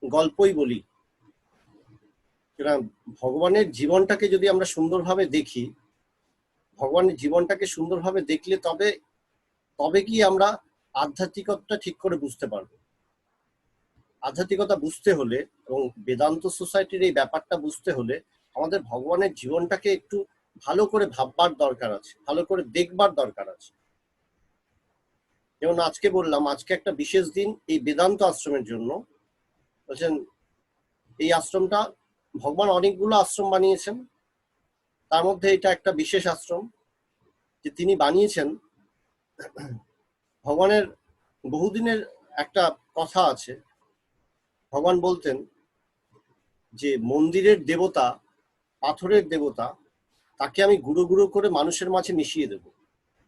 গল্পই বলি, ভগবানের জীবনটাকে যদি আমরা সুন্দরভাবে দেখি, ভগবানের জীবনটাকে সুন্দরভাবে দেখলে তবে তবে কি আমরা আধ্যাত্মিকতা ঠিক করে বুঝতে পারবো। আধ্যাত্মিকতা বুঝতে হলে এবং বেদান্ত সোসাইটির এই ব্যাপারটা বুঝতে হলে আমাদের ভগবানের জীবনটাকে একটু ভালো করে ভাববার দরকার আছে, ভালো করে দেখবার দরকার আছে। যেমন আজকে বললাম, আজকে একটা বিশেষ দিন এই বেদান্ত আশ্রমের জন্য। বলছেন এই আশ্রমটা ভগবান অনেকগুলো আশ্রম বানিয়েছেন, তার মধ্যে এটা একটা বিশেষ আশ্রম যে তিনি বানিয়েছেন। ভগবানের বহুদিনের একটা কথা আছে, ভগবান বলতেন যে মন্দিরের দেবতা, পাথরের দেবতা, তাকে আমি গুঁড়ো গুঁড়ো করে মানুষের মাঝে মিশিয়ে দেব।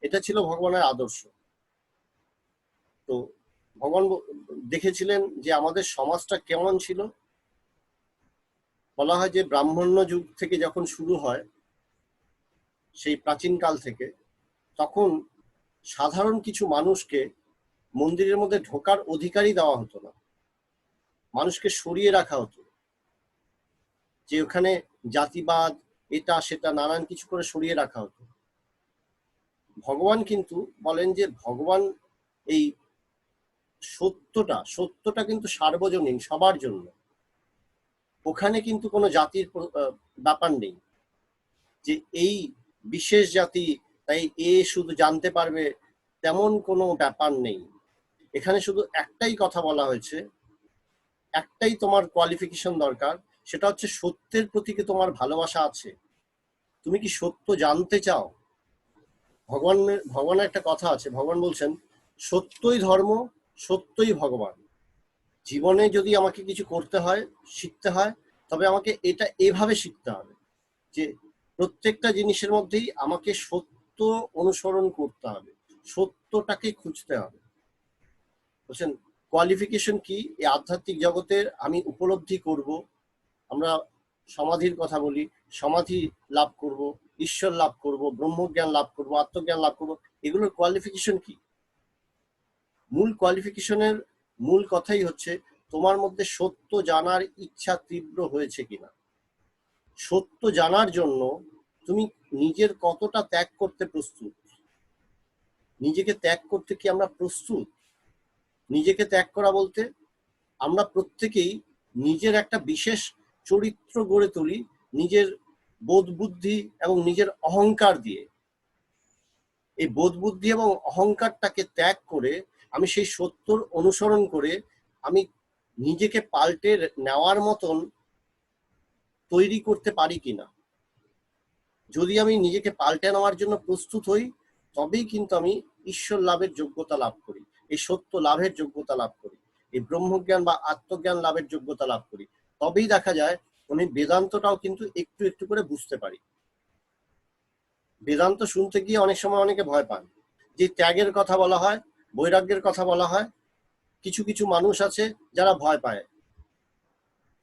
এটা ছিল ভগবানের আদর্শ। তো ভগবান দেখেছিলেন যে আমাদের সমাজটা কেমন ছিল। বলা হয় যে ব্রাহ্মণ্য যুগ থেকে যখন শুরু হয়, সেই প্রাচীনকাল থেকে, তখন সাধারণ কিছু মানুষকে মন্দিরের মধ্যে ঢোকার অধিকারই দেওয়া হতো না, মানুষকে সরিয়ে রাখা হতো। যে ওখানে জাতিবাদ, এটা সেটা নানান কিছু করে সরিয়ে রাখা হতো। ভগবান কিন্তু বলেন যে ভগবান এই সত্যটা কিন্তু সার্বজনীন, সবার জন্য। ওখানে কিন্তু কোনো জাতির ব্যাপার নেই যে এই বিশেষ জাতি তাই এ শুধু জানতে পারবে, তেমন কোনো ব্যাপার নেই। এখানে শুধু একটাই কথা বলা হয়েছে, একটাই তোমার কোয়ালিফিকেশন দরকার, সেটা হচ্ছে সত্যের প্রতি কি তোমার ভালোবাসা আছে, তুমি কি সত্য জানতে চাও। ভগবানের একটা কথা আছে, ভগবান বলছেন সত্যই ধর্ম, সত্যই ভগবান। জীবনে যদি আমাকে কিছু করতে হয়, শিখতে হয়, তবে আমাকে এটা এভাবে শিখতে হবে যে প্রত্যেকটা জিনিসের মধ্যেই আমাকে সত্য অনুসরণ করতে হবে, সত্যটাকে খুঁজতে হবে। বলছেন কোয়ালিফিকেশন কি, এই আধ্যাত্মিক জগতের আমি উপলব্ধি করব। আমরা সমাধির কথা বলি, সমাধি লাভ করব, ঈশ্বর লাভ করব, ব্রহ্মজ্ঞান লাভ করব, আত্মজ্ঞান লাভ করব। এগুলোর কোয়ালিফিকেশন কি? মূল কোয়ালিফিকেশনের মূল কথাই হচ্ছে তোমার মধ্যে সত্য জানার ইচ্ছা তীব্র হয়েছে কিনা। সত্য জানার জন্য তুমি নিজের কতটা ত্যাগ করতে প্রস্তুত, নিজেকে ত্যাগ করতে কি আমরা প্রস্তুত? নিজেকে ত্যাগ করা বলতে আমরা প্রত্যেকেই নিজের একটা বিশেষ চরিত্র গড়ে তুলি, নিজের বোধ বুদ্ধি এবং নিজের অহংকার দিয়ে। এই বোধ বুদ্ধি এবং অহংকারটাকে ত্যাগ করে আমি সেই সত্যর অনুসরণ করে আমি নিজেকে পাল্টে নেওয়ার মতন তৈরি করতে পারি কিনা। যদি আমি নিজেকে পাল্টে নেওয়ার জন্য প্রস্তুত হই, তবেই কিন্তু আমি ঈশ্বর লাভের যোগ্যতা লাভ করি, এই সত্য লাভের যোগ্যতা লাভ করি, এই ব্রহ্মজ্ঞান বা আত্মজ্ঞান লাভের যোগ্যতা লাভ করি। তবেই দেখা যায় আমি বেদান্তটাও কিন্তু একটু একটু করে বুঝতে পারি। বেদান্ত শুনতে গিয়ে অনেক সময় অনেকে ভয় পান। যে ত্যাগের কথা বলা হয়, বৈরাগ্যের কথা বলা হয়, কিছু কিছু মানুষ আছে যারা ভয় পায়।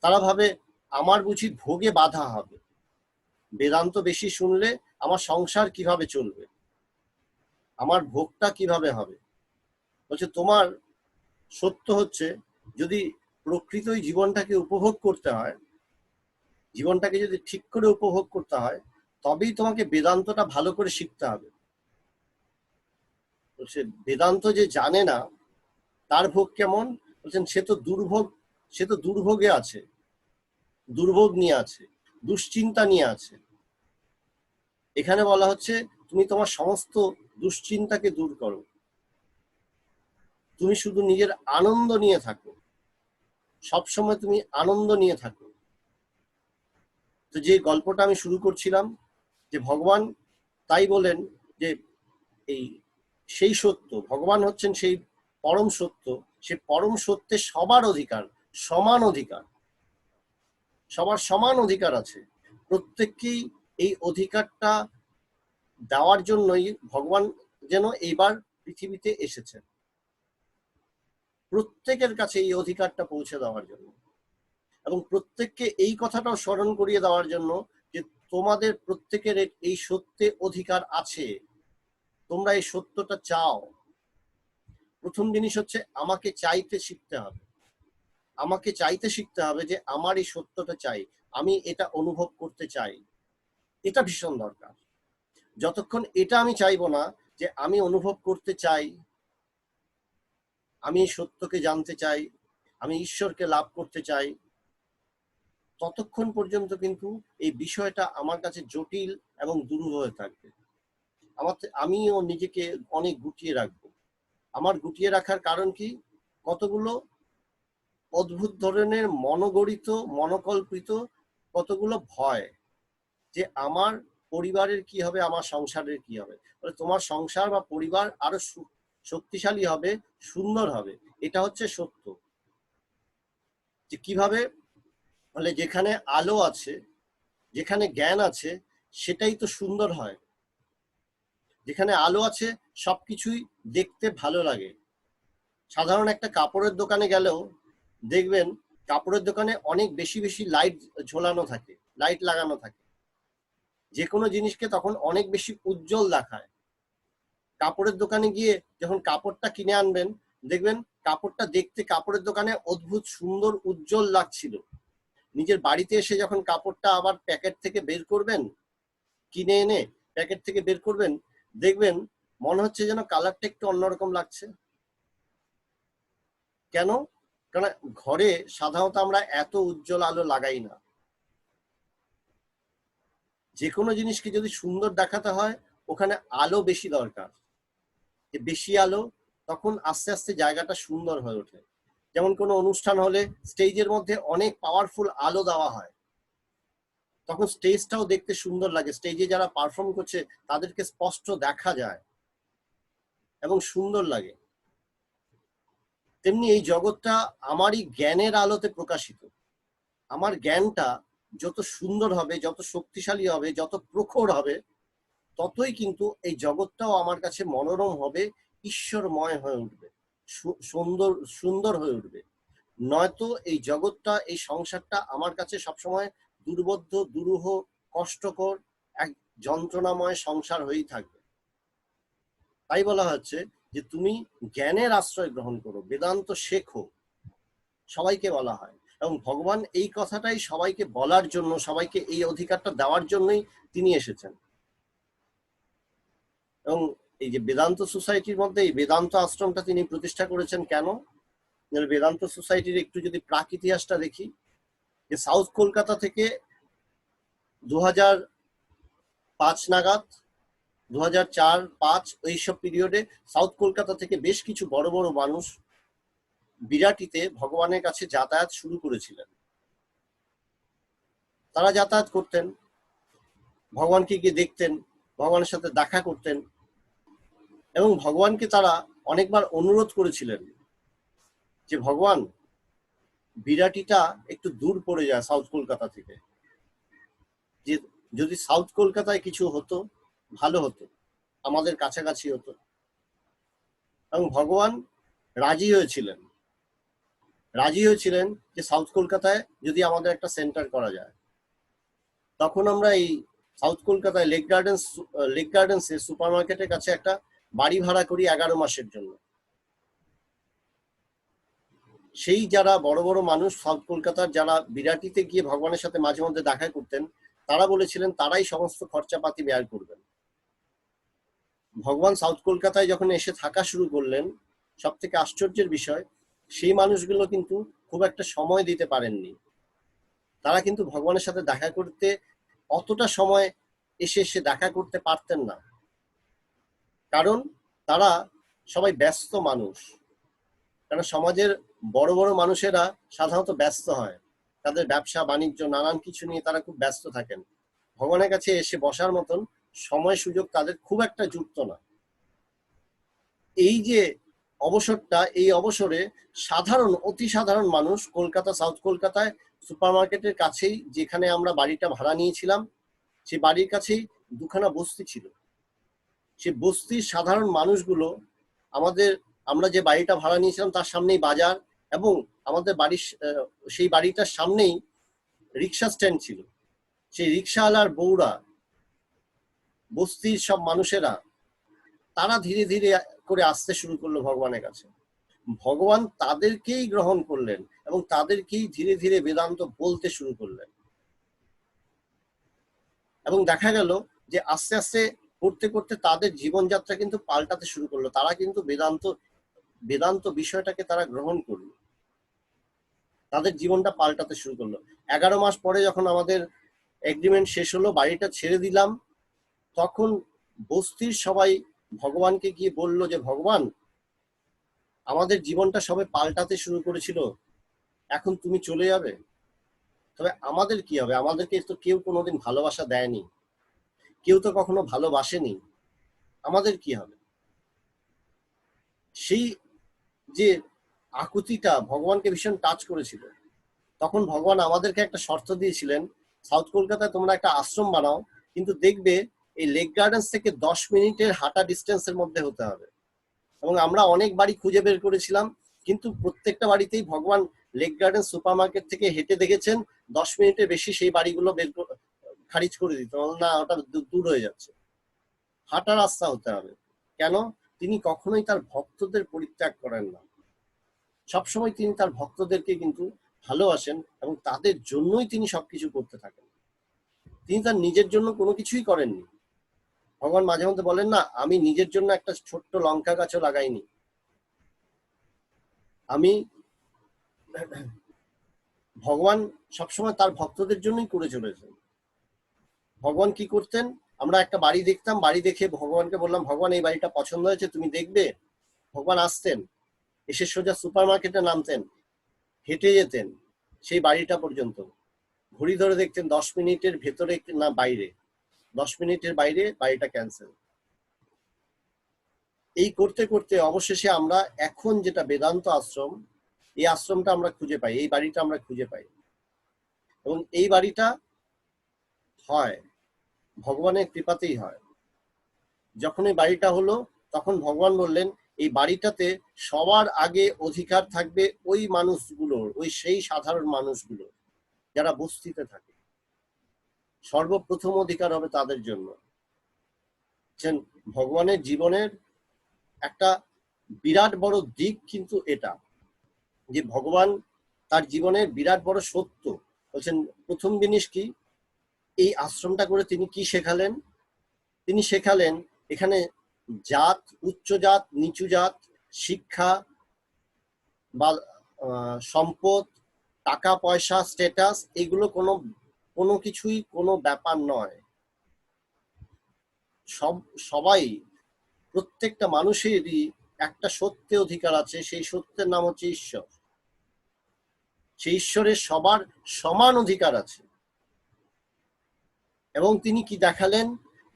তারা ভাবে আমার বুঝি ভোগে বাধা হবে, বেদান্ত বেশি শুনলে আমার সংসার কিভাবে চলবে, আমার ভোগটা কিভাবে হবে। বলছে তোমার সত্য হচ্ছে যদি প্রকৃতই জীবনটাকে উপভোগ করতে হয়, জীবনটাকে যদি ঠিক করে উপভোগ করতে হয়, তবেই তোমাকে বেদান্তটা ভালো করে শিখতে হবে। বলছে বেদান্ত যে জানে না তার ভোগ কেমন, বলছেন সে তো দুর্ভোগে আছে, দুর্ভোগ নিয়ে আছে, দুশ্চিন্তা নিয়ে আছে। এখানে বলা হচ্ছে তুমি তোমার সমস্ত দুশ্চিন্তাকে দূর করো, তুমি শুধু নিজের আনন্দ নিয়ে থাকো, সবসময় তুমি আনন্দ নিয়ে থাকো। তো যে গল্পটা আমি শুরু করছিলাম, যে ভগবান তাই বলেন যে এই সেই সত্য, ভগবান হচ্ছেন সেই পরম সত্য, সে পরম সত্যে সবার অধিকার, সমান অধিকার, সবার সমান অধিকার আছে। প্রত্যেককেই এই অধিকারটা দেওয়ার জন্যই ভগবান যেন এইবার পৃথিবীতে এসেছেন, প্রত্যেকের কাছে এই অধিকারটা পৌঁছে দেওয়ার জন্য, এবং প্রত্যেককে এই কথাটাও স্মরণ করিয়ে দেওয়ার জন্য যে তোমাদের প্রত্যেকের এই সত্যে অধিকার আছে, তোমরা এই সত্যটা চাও। প্রথম জিনিস হচ্ছে আমাকে চাইতে শিখতে হবে, আমাকে চাইতে শিখতে হবে যে আমার এই সত্যটা চাই, আমি এটা অনুভব করতে চাই। এটা ভীষণ দরকার। যতক্ষণ এটা আমি চাইবো না যে আমি অনুভব করতে চাই, আমি সত্যকে জানতে চাই, আমি ঈশ্বরকে লাভ করতে চাই, ততক্ষণ পর্যন্ত কিন্তু এই বিষয়টা আমার কাছে জটিল এবং দুরূহ হয়ে থাকবে। আমিও নিজেকে অনেক গুটিয়ে রাখবো। আমার গুটিয়ে রাখার কারণ কি? কতগুলো অদ্ভুত ধরনের মনোগড়িত, মনোকল্পিত কতগুলো ভয়, যে আমার পরিবারের কি হবে, আমার সংসারের কি হবে। তোমার সংসার বা পরিবার আরো শক্তিশালী হবে, সুন্দর হবে, এটা হচ্ছে সত্য। যে কিভাবে? বলে যেখানে আলো আছে, যেখানে জ্ঞান আছে, সেটাই তো সুন্দর হয়। যেখানে আলো আছে সবকিছুই দেখতে ভালো লাগে। সাধারণ একটা কাপড়ের দোকানে গেলেও দেখবেন কাপড়ের দোকানে অনেক বেশি বেশি লাইট ঝোলানো থাকে, লাইট লাগানো থাকে, যে কোনো জিনিসকে তখন অনেক বেশি উজ্জ্বল দেখায়। কাপড়ের দোকানে গিয়ে যখন কাপড়টা কিনে আনবেন, দেখবেন কাপড়টা দেখতে কাপড়ের দোকানে অদ্ভুত সুন্দর উজ্জ্বল লাগছিল। নিজের বাড়িতে এসে যখন কাপড়টা আবার প্যাকেট থেকে বের করবেন, কিনে এনে প্যাকেট থেকে বের করবেন, দেখবেন মনে হচ্ছে যেন কালারটা একটু অন্যরকম লাগছে। কেন? কারণ ঘরে সাধারণত আমরা এত উজ্জ্বল আলো লাগাই না। যে কোনো জিনিসকে যদি সুন্দর দেখাতে হয়, ওখানে আলো বেশি দরকার। বেশি আলো, তখন আস্তে আস্তে জায়গাটা সুন্দর হয়ে ওঠে। যেমন কোনো অনুষ্ঠান হলে স্টেজের মধ্যে অনেক পাওয়ারফুল আলো দেওয়া হয়, তখন স্টেজটাও দেখতে সুন্দর লাগে। স্টেজে যারা পারফর্ম করছে তাদেরকে স্পষ্ট দেখা যায় এবং সুন্দর লাগে। তেমনি এই জগৎটা আমারই জ্ঞানের আলোতে প্রকাশিত। আমার জ্ঞানটা যত সুন্দর হবে, যত শক্তিশালী হবে, যত প্রখর হবে, ততই কিন্তু এই জগৎটাও আমার কাছে মনোরম হবে, ঈশ্বরময় হয়ে উঠবে, সুন্দর সুন্দর হয়ে উঠবে। নয়তো এই জগৎটা, এই সংসারটা আমার কাছে সবসময় দুর্বোধ্য, দুরূহ, কষ্টকর, এক যন্ত্রণাময় সংসার হয়েই থাকবে। তাই বলা হচ্ছে যে তুমি জ্ঞানের আশ্রয় গ্রহণ করো, বেদান্ত শেখো, সবাইকে বলা হয়। এবং ভগবান এই কথাটাই সবাইকে বলার জন্য, সবাইকে এই অধিকারটা দেওয়ার জন্যই তিনি এসেছেন। এবং এই যে বেদান্ত সোসাইটির মধ্যে এই বেদান্ত আশ্রমটা তিনি প্রতিষ্ঠা করেছেন কেন? বেদান্ত সোসাইটির একটু যদি প্রাক ইতিহাসটা দেখি, যে সাউথ কলকাতা থেকে 2005 নাগাদ, 2004-05 এইসব পিরিয়ডে সাউথ কলকাতা থেকে বেশ কিছু বড় বড় মানুষ বিরাটিতে ভগবানের কাছে যাতায়াত শুরু করেছিলেন। তারা যাতায়াত করতেন, ভগবানকে গিয়ে দেখতেন, ভগবানের সাথে দেখা করতেন, এবং ভগবানকে তারা অনেকবার অনুরোধ করেছিলেন যে ভগবান, বিরাটিটা একটু দূর পড়ে যায় সাউথ কলকাতা থেকে, যে যদি সাউথ কলকাতায় কিছু হতো ভালো হতো, আমাদের কাছাকাছি হতো। এবং ভগবান রাজি হয়েছিলেন যে সাউথ কলকাতায় যদি আমাদের একটা সেন্টার করা যায়। তখন আমরা এই সাউথ কলকাতায় লেক গার্ডেন্সে সুপার মার্কেটের কাছে একটা বাড়ি ভাড়া করি 11 মাসের জন্য। সেই যারা বড় বড় মানুষ সাউথ কলকাতার, যারা বিরাটিতে গিয়ে ভগবানের সাথে মাঝে মধ্যে দেখা করতেন, তারা বলেছিলেন তারাই সমস্ত খরচাপাতি ব্যয় করবেন। ভগবান সাউথ কলকাতায় যখন এসে থাকা শুরু করলেন, সব থেকে আশ্চর্যের বিষয়, সেই মানুষগুলো কিন্তু খুব একটা সময় দিতে পারেননি। তারা কিন্তু ভগবানের সাথে দেখা করতে অতটা সময় এসে দেখা করতে পারতেন না, কারণ তারা সবাই ব্যস্ত মানুষ। কারণ সমাজের বড় বড় মানুষেরা সাধারণত ব্যস্ত হয়, তাদের ব্যবসা বাণিজ্য নানান কিছু নিয়ে তারা খুব ব্যস্ত থাকেন। ভগবানের কাছে এসে বসার মতন সময় সুযোগ তাদের খুব একটা যুক্ত না। এই যে অবসরটা, এই অবসরে অতি সাধারণ মানুষ কলকাতা, সাউথ কলকাতায় সুপার মার্কেটের কাছেই, যেখানে আমরা বাড়িটা ভাড়া নিয়েছিলাম, সেই বাড়ির কাছেই দুখানা বস্তি ছিল। সেই বস্তির সাধারণ মানুষগুলো, আমরা যে বাড়িটা ভাড়া নিয়েছিলাম তার সামনেই বাজার, এবং আমাদের সেই বাড়িটার সামনেই রিক্সা স্ট্যান্ড ছিল। সেই রিক্সাওয়ালার বউরা, বস্তির সব মানুষেরা, তারা ধীরে ধীরে করে আসতে শুরু করলো ভগবানের কাছে। ভগবান তাদেরকেই গ্রহণ করলেন এবং তাদেরকেই ধীরে ধীরে বেদান্ত বলতে শুরু করলেন। এবং দেখা গেল যে আস্তে আস্তে করতে করতে তাদের জীবনযাত্রা কিন্তু পাল্টাতে শুরু করলো। তারা কিন্তু বেদান্ত বিষয়টাকে তারা গ্রহণ করলো, তাদের জীবনটা পাল্টাতে শুরু করলো। 11 মাস পরে যখন আমাদের এগ্রিমেন্ট শেষ হলো, বাড়িটা ছেড়ে দিলাম, তখন বস্তির সবাই ভগবানকে গিয়ে বলল যে ভগবান, আমাদের জীবনটা সবে পাল্টাতে শুরু করেছিল, এখন তুমি চলে যাবে, তবে আমাদের কি হবে? আমাদেরকে তো কেউ কোনোদিন ভালোবাসা দেয়নি, কেউ তো কখনো ভালোবাসেনি, আমাদের কি হবে? সেই যে আকুতিটা ভগবানকে ভীষণ টাচ করেছিল। তখন ভগবান আমাদেরকে একটা শর্ত দিয়েছিলেন, সাউথ কলকাতায় তোমরা একটা আশ্রম বানাও, কিন্তু দেখবে এই লেক গার্ডেন্স থেকে 10 মিনিটের হাঁটা ডিস্টেন্সের মধ্যে হতে হবে। এবং আমরা অনেক বাড়ি খুঁজে বের করেছিলাম, কিন্তু প্রত্যেকটা বাড়িতেই ভগবান লেক গার্ডেন সুপার মার্কেট থেকে হেঁটে দেখেছেন 10 মিনিটের বেশি সেই বাড়িগুলো খারিজ করে দিত না, ওটা দূর হয়ে যাচ্ছে। হাঁটা রাস্তা হতে হবে। কেন? তিনি কখনোই তার ভক্তদের পরিত্যাগ করেন না, সবসময় তিনি তার ভক্তদেরকে কিন্তু ভালোবাসেন এবং তাদের জন্যই তিনি সবকিছু করতে থাকেন। তিনি তার নিজের জন্য কোনো কিছুই করেননি। ভগবান মাঝে মধ্যে বলেন না, আমি নিজের জন্য একটা ছোট্ট লঙ্কা গাছও লাগাইনি, আমি ভগবান সবসময় তার ভক্তদের জন্যই করে চলেছেন। ভগবান কি করতেন? আমরা একটা বাড়ি দেখতাম, বাড়ি দেখে ভগবানকে বললাম ভগবান এই বাড়িটা পছন্দ হয়েছে, তুমি দেখবে। ভগবান আসতেন, এসে সোজা সুপার মার্কেটে নামতেন, হেঁটে যেতেন সেই বাড়িটা পর্যন্ত, ঘড়ি ধরে দেখতেন 10 মিনিটের ভেতরে না বাইরে, 10 মিনিটের বাইরে বাড়িটা ক্যান্সেল। এই করতে করতে অবশেষে আমরা এখন যেটা বেদান্ত আশ্রম, এই আশ্রমটা আমরা খুঁজে পাই, এই বাড়িটা আমরা খুঁজে পাই। এবং এই বাড়িটা হয় ভগবানের কৃপাতেই হয়। যখন এই বাড়িটা হলো, তখন ভগবান বললেন এই বাড়িটাতে সবার আগে অধিকার থাকবে ওই মানুষগুলোর, ওই সেই সাধারণ মানুষগুলো যারা বস্তিতে থাকে, সর্বপ্রথম অধিকার হবে তাদের জন্য। ভগবানের জীবনের একটা বিরাট বড় দিক কিন্তু এটা, যে ভগবান তার জীবনের বিরাট বড় সত্য বলছেন। প্রথম জিনিস কি, এই আশ্রমটা করে তিনি কি শেখালেন? তিনি শেখালেন এখানে জাত, উচ্চ জাত, নিচু জাত, শিক্ষা বা সম্পদ, টাকা পয়সা, স্ট্যাটাস, এগুলো কোনো কিছুই কোনো ব্যাপার নয়। সবাই, প্রত্যেকটা মানুষেরই একটা সত্যে অধিকার আছে, সেই সত্যের নাম হচ্ছে ঈশ্বর। সেই ঈশ্বরের সবার সমান অধিকার আছে। এবং তিনি কি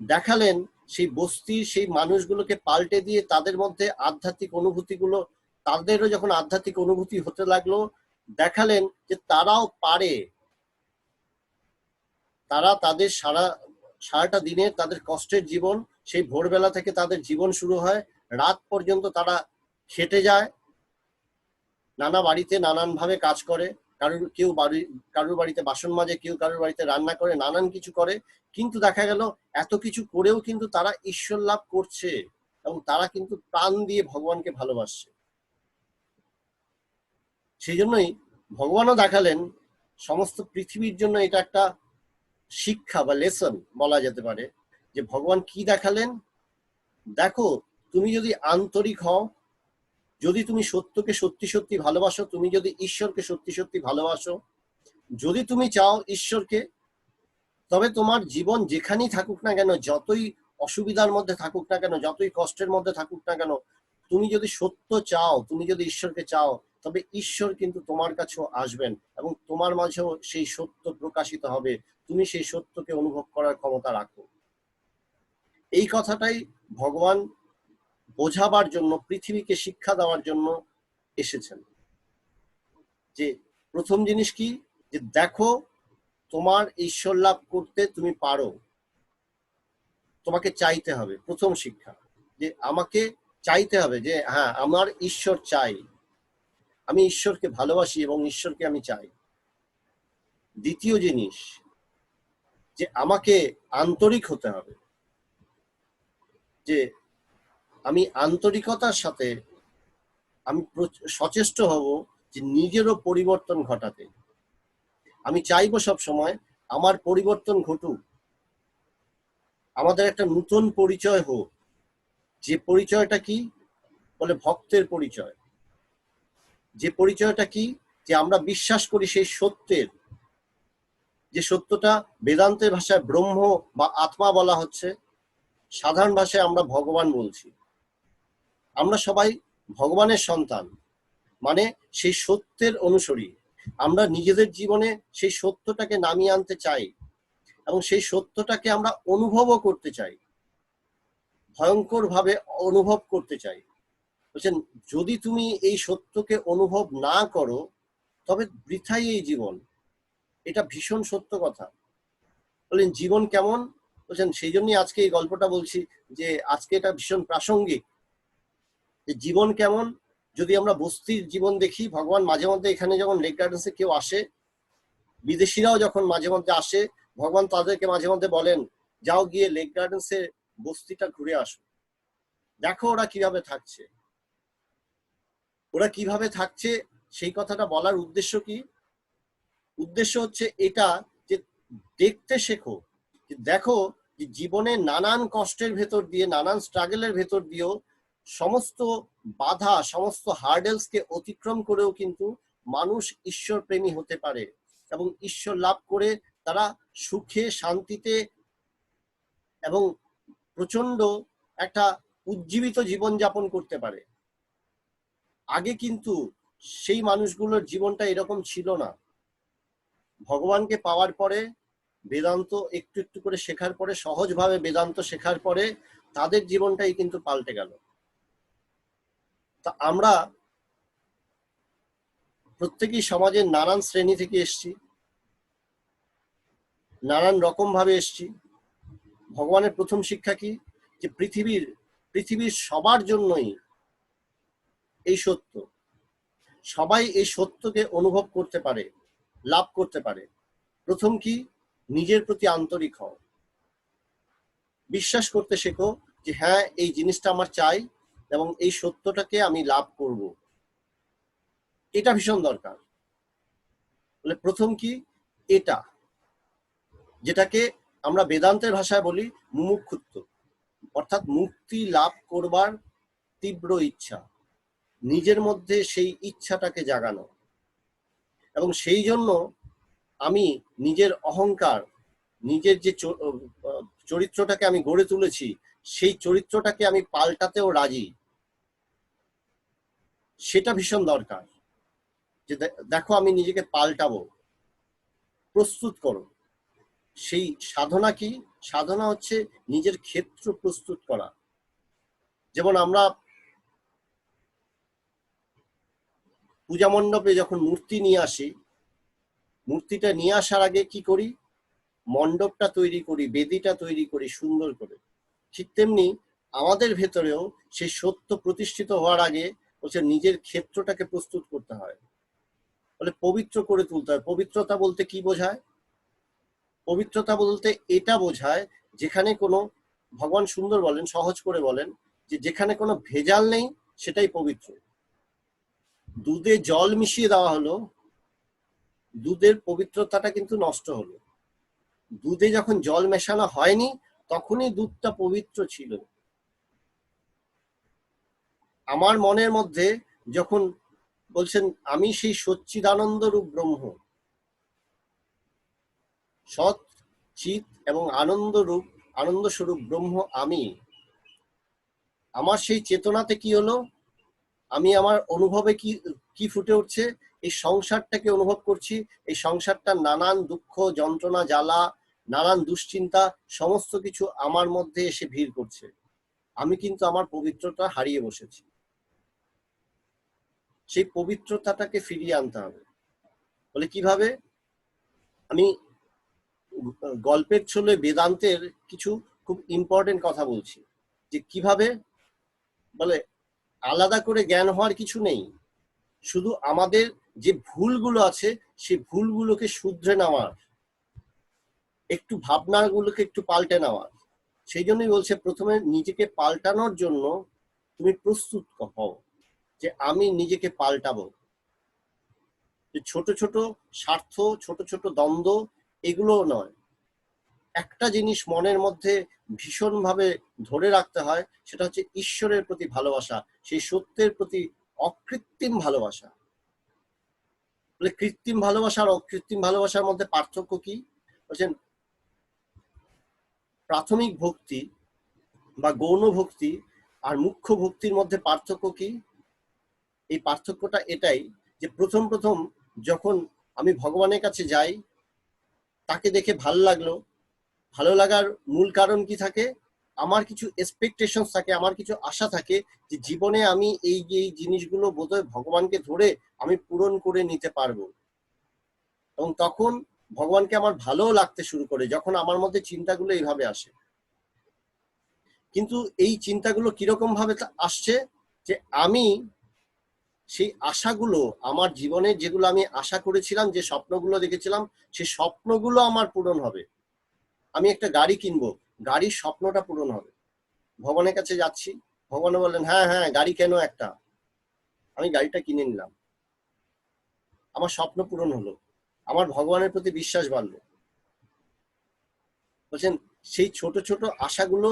দেখালেন সেই বস্তির সেই মানুষগুলোকে পাল্টে দিয়ে তাদের মধ্যে আধ্যাত্মিক অনুভূতিগুলো, তাদেরও যখন আধ্যাত্মিক অনুভূতি হতে লাগলো, দেখালেন যে তারাও পারে। তারা তাদের সারাটা দিনের তাদের কষ্টের জীবন, সেই ভোরবেলা থেকে তাদের জীবন শুরু হয়, রাত পর্যন্ত তারা খেটে যায়, নানা বাড়িতে নানান ভাবে কাজ করে, কারুর বাড়িতে বাসন মাজে, কেউ কারুর বাড়িতে রান্না করে, নানান কিছু করে। কিন্তু দেখা গেল এত কিছু করেও কিন্তু তারা ঈশ্বর লাভ করছে এবং তারা কিন্তু প্রাণ দিয়ে ভগবানকে ভালোবাসছে। সেই জন্যই ভগবানও দেখালেন, সমস্ত পৃথিবীর জন্য এটা একটা শিক্ষা বা লেসন বলা যেতে পারে, যে ভগবান কি দেখালেন, দেখো তুমি যদি আন্তরিক হও, যদি তুমি সত্যকে সত্যি সত্যি ভালোবাসো, তুমি যদি ঈশ্বরকে সত্যি সত্যি ভালোবাসো, যদি তুমি চাও ঈশ্বরকে, তবে তোমার জীবন যেখানেই থাকুক না কেন, যতই অসুবিধার মধ্যে থাকুক না কেন, যতই কষ্টের মধ্যে থাকুক না কেন, তুমি যদি সত্য চাও, তুমি যদি ঈশ্বরকে চাও, তবে ঈশ্বর কিন্তু তোমার কাছেও আসবেন এবং তোমার মাঝেও সেই সত্য প্রকাশিত হবে। তুমি সেই সত্যকে অনুভব করার ক্ষমতা রাখো। এই কথাটাই ভগবান বোঝাবার জন্য, পৃথিবীকে শিক্ষা দেওয়ার জন্য এসেছেন। যে প্রথম জিনিস কি, যে দেখো তোমার ঈশ্বর লাভ করতে তুমি পারো, তোমাকে চাইতে হবে। প্রথম শিক্ষা, যে আমাকে চাইতে হবে, যে হ্যাঁ আমার ঈশ্বর চাই, আমি ঈশ্বরকে ভালোবাসি এবং ঈশ্বরকে আমি চাই। দ্বিতীয় জিনিস, যে আমাকে আন্তরিক হতে হবে, যে আমি আন্তরিকতার সাথে আমি সচেষ্ট হব যে নিজেরও পরিবর্তন ঘটাতে। আমি চাইবো সব সময় আমার পরিবর্তন ঘটুক, আমাদের একটা নতুন পরিচয় হোক। যে পরিচয়টা কি বলে ভক্তের পরিচয়। যে পরিচয়টা কি, যে আমরা বিশ্বাস করি সেই সত্যের, যে সত্যটা বেদান্তের ভাষায় ব্রহ্ম বা আত্মা বলা হচ্ছে, সাধারণ ভাষায় আমরা ভগবান বলছি। আমরা সবাই ভগবানের সন্তান, মানে সেই সত্যের অনুসরী। আমরা নিজেদের জীবনে সেই সত্যটাকে নামিয়ে আনতে চাই এবং সেই সত্যটাকে আমরা অনুভবও করতে চাই, ভয়ঙ্কর ভাবে অনুভব করতে চাই। বলছেন যদি তুমি এই সত্যকে অনুভব না করো তবে বৃথাই এই জীবন। এটা ভীষণ সত্য কথা। বললেন জীবন কেমন, বলছেন সেই জন্যই আজকে এই গল্পটা বলছি, যে আজকে এটা ভীষণ প্রাসঙ্গিক। যে জীবন কেমন, যদি আমরা বস্তির জীবন দেখি, ভগবান মাঝে মধ্যে এখানে যখন লেক গার্ডেন্সে কেউ আসে, বিদেশিরাও যখন মাঝে মধ্যে আসে, ভগবান তাদেরকে মাঝে মধ্যে বলেন যাও গিয়ে লেক গার্ডেন্সে বস্তিটা ঘুরে আসো, দেখো ওরা কিভাবে থাকছে। ওরা কিভাবে থাকছে সেই কথাটা বলার উদ্দেশ্য কি? উদ্দেশ্য হচ্ছে এটা যে দেখতে শেখো, যে দেখো যে জীবনে নানান কষ্টের ভেতর দিয়ে, নানান স্ট্রাগলের ভেতর দিয়েও, সমস্ত বাধা, সমস্ত হার্ডেলসকে অতিক্রম করেও কিন্তু মানুষ ঈশ্বর প্রেমী হতে পারে এবং ঈশ্বর লাভ করে তারা সুখে, শান্তিতে এবং প্রচন্ড একটা উজ্জীবিত জীবন যাপন করতে পারে। আগে কিন্তু সেই মানুষগুলোর জীবনটা এরকম ছিল না। ভগবানকে পাওয়ার পরে, বেদান্ত একটু একটু করে শেখার পরে, সহজভাবে বেদান্ত শেখার পরে তাদের জীবনটাই কিন্তু পাল্টে গেল। তা আমরা প্রত্যেকেই সমাজের নানান শ্রেণী থেকে এসছি, নানান রকম ভাবে এসছি। ভগবানের প্রথম শিক্ষা কি, যে পৃথিবীর সবার জন্যই এই সত্য, সবাই এই সত্যকে অনুভব করতে পারে, লাভ করতে পারে। প্রথম কি, নিজের প্রতি আন্তরিক হও, বিশ্বাস করতে শেখো যে হ্যাঁ এই জিনিসটা আমার চাই এবং এই সত্যটাকে আমি লাভ করব, এটা ভীষণ দরকার। বলে প্রথম কি, এটা যেটাকে আমরা বেদান্তের ভাষায় বলি মুমুক্ষুত্ব, অর্থাৎ মুক্তি লাভ করবার তীব্র ইচ্ছা, নিজের মধ্যে সেই ইচ্ছাটাকে জাগানো। এবং সেই জন্য আমি নিজের অহংকার, নিজের যে চরিত্রটাকে আমি গড়ে তুলেছি, সেই চরিত্রটাকে আমি পাল্টাতেও রাজি। সেটা ভীষণ দরকার, যে দেখো আমি নিজেকে পাল্টাবো, প্রস্তুত করো। সেই সাধনা কি, সাধনা হচ্ছে নিজের ক্ষেত্র প্রস্তুত করা। যেমন আমরা পূজা মণ্ডপে যখন মূর্তি নিয়ে আসি, মূর্তিটা নিয়ে আসার আগে কি করি, মণ্ডপটা তৈরি করি, বেদিটা তৈরি করি সুন্দর করে। ঠিক তেমনি আমাদের ভেতরেও সেই সত্য প্রতিষ্ঠিত হওয়ার আগে হচ্ছে নিজের ক্ষেত্রটাকে প্রস্তুত করতে হয়, বলে পবিত্র করে তুলতে হয়। পবিত্রতা বলতে কি বোঝায়? পবিত্রতা বলতে এটা বোঝায় যেখানে কোনো, ভগবান সুন্দর বলেন, সহজ করে বলেন, যে যেখানে কোনো ভেজাল নেই সেটাই পবিত্র। দুধে জল মিশিয়ে দেওয়া হলো, দুধের পবিত্রতাটা কিন্তু নষ্ট হলো। দুধে যখন জল মেশানো হয়নি তখনই দুধটা পবিত্র ছিল। আমার মনের মধ্যে যখন বলছেন আমি সেই সচ্চিদানন্দ রূপ ব্রহ্ম, সৎ চিৎ এবং আনন্দ রূপ, আনন্দ স্বরূপ ব্রহ্ম আমি, আমার সেই চেতনাতে কি হলো, আমি আমার অনুভবে কি কি ফুটে উঠছে, এই সংসারটাকে অনুভব করছি। এই সংসারটা নানান দুঃখ, যন্ত্রণা, জ্বালা, নানান দুশ্চিন্তা, সমস্ত কিছু আমার মধ্যে এসে ভিড় করছে। আমি কিন্তু আমার পবিত্রতা হারিয়ে বসেছি। সেই পবিত্রতাটাকে ফিরিয়ে আনতে হবে। বলে কিভাবে? আমি গল্পের ছলে বেদান্তের কিছু খুব ইম্পর্টেন্ট কথা বলছি, যে কিভাবে বলে আলাদা করে জ্ঞান হওয়ার কিছু নেই, শুধু আমাদের যে ভুলগুলো আছে সেই ভুলগুলোকে শুধরে নেওয়ার, একটু ভাবনাগুলোকে একটু পাল্টে নেওয়ার। সেই জন্যই বলছে প্রথমে নিজেকে পাল্টানোর জন্য তুমি প্রস্তুত হও। যে আমি নিজেকে পাল্টাবো, যে ছোট ছোট স্বার্থ, ছোট ছোট দ্বন্দ্ব এগুলো নয়, একটা জিনিস মনের মধ্যে ভীষণভাবে ধরে রাখতে হয়, সেটা হচ্ছে ঈশ্বরের প্রতি ভালোবাসা, সেই সত্যের প্রতি অকৃত্রিম ভালোবাসা। বলে কৃত্রিম ভালোবাসা আর অকৃত্রিম ভালোবাসার মধ্যে পার্থক্য কি? বলছেন প্রাথমিক ভক্তি বা গৌণ ভক্তি আর মুখ্য ভক্তির মধ্যে পার্থক্য কি? এই পার্থক্যটা এটাই যে প্রথম প্রথম যখন আমি ভগবানের কাছে যাই, তাকে দেখে ভালো লাগলো, ভালো লাগার মূল কারণ কি থাকে? আমার কিছু এক্সপেকটেশন থাকে, আমার কিছু আশা থাকে যে জীবনে আমি এই জিনিসগুলো বোধহয় ভগবানকে ধরে আমি পূরণ করে নিতে পারবো। এবং তখন ভগবানকে আমার ভালোও লাগতে শুরু করে, যখন আমার মধ্যে চিন্তাগুলো এইভাবে আসে। কিন্তু এই চিন্তাগুলো কিরকম ভাবে আসছে? যে আমি সেই আশাগুলো, আমার জীবনে যেগুলো আমি আশা করেছিলাম, যে স্বপ্নগুলো দেখেছিলাম, সেই স্বপ্নগুলো আমার পূরণ হবে। আমি একটা গাড়ি কিনবো, গাড়ির স্বপ্নটা পূরণ হবে। ভগবানের কাছে যাচ্ছি, ভগবান বললেন হ্যাঁ হ্যাঁ গাড়ি কেন একটা, আমি গাড়িটা কিনে নিলাম, আমার স্বপ্ন পূরণ হলো, আমার ভগবানের প্রতি বিশ্বাস বাড়লো। বলছেন সেই ছোট ছোট আশাগুলো,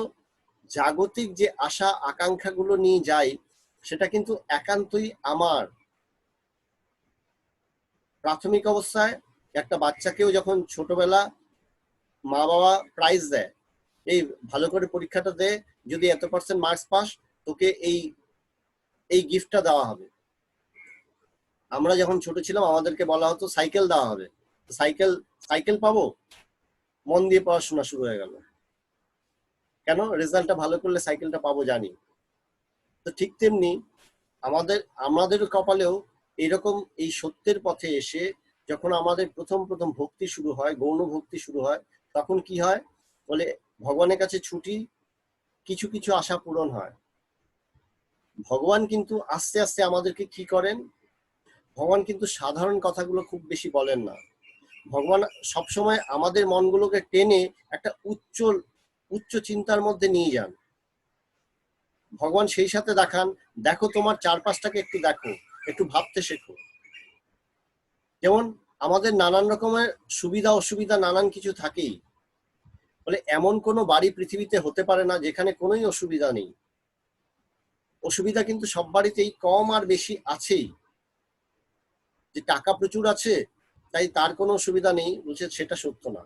জাগতিক যে আশা আকাঙ্ক্ষাগুলো নিয়ে যাই, সেটা কিন্তু একান্তই আমার। প্রাথমিক অবস্থায় একটা বাচ্চাকেও যখন ছোটবেলা মা বাবা প্রাইজ দেয়, এই ভালো করে পরীক্ষাটা দে, যদি এত পার্সেন্ট মার্কস পাস তোকে এই এই গিফটটা দেওয়া হবে। আমরা যখন ছোট ছিলাম আমাদেরকে বলা হতো সাইকেল দেওয়া হবে, সাইকেল সাইকেল পাবো, মন দিয়ে পড়াশোনা শুরু হয়ে গেল। কেন? রেজাল্টটা ভালো করলে সাইকেলটা পাবো জানি। তো ঠিক তেমনি আমাদের কপালেও এরকম এই সত্যের পথে এসে যখন আমাদের প্রথম প্রথম ভক্তি শুরু হয়, গৌণ ভক্তি শুরু হয়, তখন কি হয় বলে ভগবানের কাছে ছুটি, কিছু কিছু আশা পূরণ হয়। ভগবান কিন্তু আস্তে আস্তে আমাদেরকে কি করেন? ভগবান কিন্তু সাধারণ কথাগুলো খুব বেশি বলেন না। ভগবান সবসময় আমাদের মনগুলোকে টেনে একটা উচ্চ চিন্তার মধ্যে নিয়ে যান। ভগবান সেই সাথে দেখান, দেখো তোমার চারপাশটাকে একটু দেখো, একটু ভাবতে শেখো। যেমন আমাদের নানান রকমের সুবিধা অসুবিধা নানান কিছু থাকেই, বলে এমন কোনো বাড়ি পৃথিবীতে হতে পারে না যেখানে কোনোই অসুবিধা নেই। অসুবিধা কিন্তু সব বাড়িতেই কম আর বেশি আছেই। যে টাকা প্রচুর আছে তাই তার কোনো অসুবিধা নেই, বলছে সেটা সত্য না।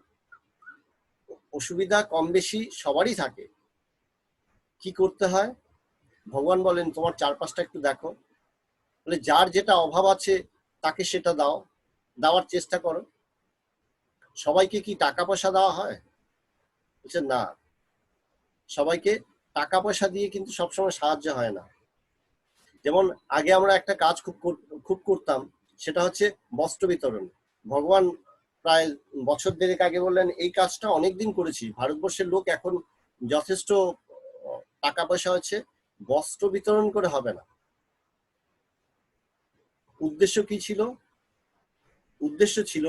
অসুবিধা কম বেশি সবারই থাকে। কি করতে হয়? ভগবান বলেন তোমার চারপাশটা একটু দেখো, বলে যার যেটা অভাব আছে তাকে সেটা দাও, দেওয়ার চেষ্টা করো। সবাইকে কি টাকা পয়সা দেওয়া হয়? বলছে না, সবাইকে টাকা পয়সা দিয়ে কিন্তু সবসময় সাহায্য হয় না। যেমন আগে আমরা একটা কাজ খুব করতাম, সেটা হচ্ছে বস্ত্র বিতরণ। ভগবান প্রায় বছর দেড়েক আগে বললেন এই কাজটা অনেকদিন করেছি, ভারতবর্ষের লোক এখন যথেষ্ট টাকা পয়সা হচ্ছে, বস্ত্র বিতরণ করে হবে না। উদ্দেশ্য কি ছিল? উদ্দেশ্য ছিল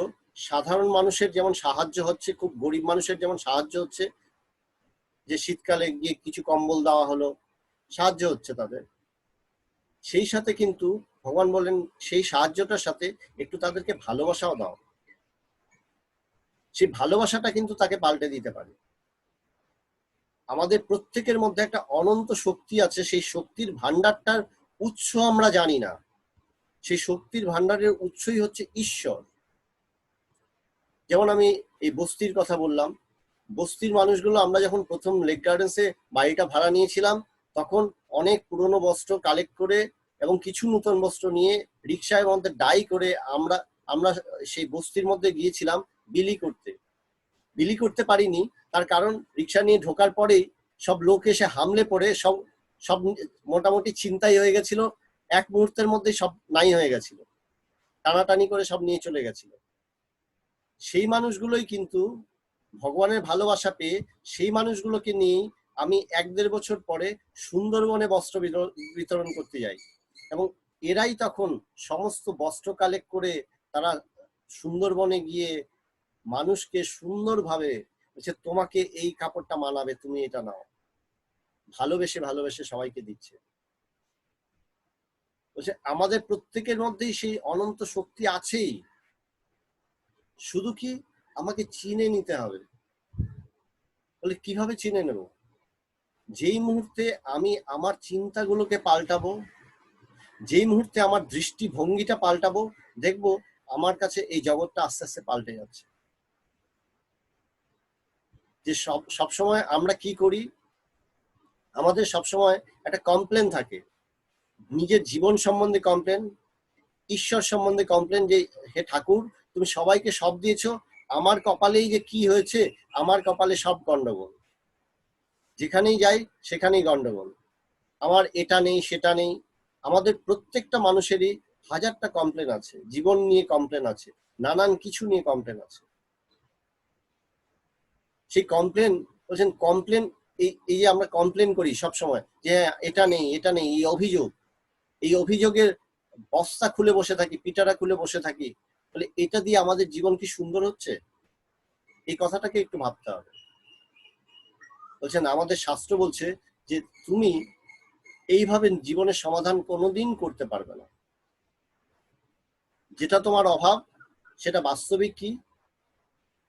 সাধারণ মানুষের যেমন সাহায্য হচ্ছে, খুব গরিব মানুষের যেমন সাহায্য হচ্ছে, যে শীতকালে গিয়ে কিছু কম্বল দেওয়া হলো, সাহায্য হচ্ছে তাদের, সেই সাথে কিন্তু ভগবান বলেন সেই সাহায্যটার সাথে একটু তাদেরকে ভালোবাসাও দাও। সেই ভালোবাসাটা কিন্তু তাকে পাল্টে দিতে পারে। আমাদের প্রত্যেকের মধ্যে একটা অনন্ত শক্তি আছে, সেই শক্তির ভান্ডারটার উৎস আমরা জানি না। সেই শক্তির ভান্ডারের উৎসই হচ্ছে ঈশ্বর। যেমন আমি এই বস্তির কথা বললাম, বস্তির মানুষগুলো আমরা যখন প্রথম লেক গার্ডেন্সে বাড়িটা ভাড়া নিয়েছিলাম, তখন অনেক পুরনো বস্ত্র কালেক্ট করে এবং কিছু নতুন বস্ত্র নিয়ে রিক্সার মধ্যে ডাই করে আমরা আমরা সেই বস্তির মধ্যে গিয়েছিলাম বিলি করতে পারিনি। তার কারণ রিক্সা নিয়ে ঢোকার পরেই সব লোক এসে হামলে পড়ে সব সব মোটামুটি ছিনতাই হয়ে গেছিল, এক মুহূর্তের মধ্যে সব নাই হয়ে গেছিল, টানাটানি করে সব নিয়ে চলে গেছিল। সেই মানুষগুলোই কিন্তু ভগবানের ভালোবাসা পেয়ে সেই মানুষগুলোকে নিয়েই আমি 1-1.5 বছর পরে সুন্দরবনে বস্ত্র বিতরণ করতে যাই, এবং এরাই তখন সমস্ত বস্ত্র কালেক্ট করে তারা সুন্দরবনে গিয়ে মানুষকে সুন্দরভাবে বলছে তোমাকে এই কাপড়টা মানাবে, তুমি এটা নাও, ভালোবেসে ভালোবেসে সবাইকে দিচ্ছে। বলছে আমাদের প্রত্যেকের মধ্যেই সেই অনন্ত শক্তি আছেই, শুধু কি আমাকে চিনে নিতে হবে। বলে কিভাবে চিনে নেব? যেই মুহূর্তে আমি আমার চিন্তাগুলোকে পাল্টাবো, যেই মুহূর্তে আমার দৃষ্টিভঙ্গিটা পাল্টাবো, দেখবো আমার কাছে এই জগৎটা আস্তে আস্তে পাল্টে যাচ্ছে। যে সবসময় আমরা কি করি, আমাদের সবসময় একটা কমপ্লেন থাকে, নিজের জীবন সম্বন্ধে কমপ্লেন, ঈশ্বর সম্বন্ধে কমপ্লেন, যে হে ঠাকুর তুমি সবাইকে সব দিয়েছো, আমার কপালেই যে কি হয়েছে, আমার কপালে সব গন্ডগোল, যেখানেই যাই সেখানেই গন্ডগোল, আমার এটা নেই সেটা নেই। আমাদের প্রত্যেকটা মানুষেরই হাজারটা কমপ্লেন আছে, জীবন নিয়ে কমপ্লেন আছে, নানান কিছু নিয়ে কমপ্লেন আছে। সেই কমপ্লেন, বলছেন কমপ্লেন, এই যে আমরা কমপ্লেন করি সব সময় যে এটা নেই এটা নেই, এই অভিযোগের বস্তা খুলে বসে থাকি, পিটারা খুলে বসে থাকি, বলে এটা দিয়ে আমাদের জীবন কি সুন্দর হচ্ছে? এই কথাটাকে একটু ভাবতে হবে। বলছেন আমাদের শাস্ত্র বলছে যে তুমি এইভাবে জীবনের সমাধান কোনোদিন করতে পারবে না। যেটা তোমার অভাব, সেটা বাস্তবিক কি?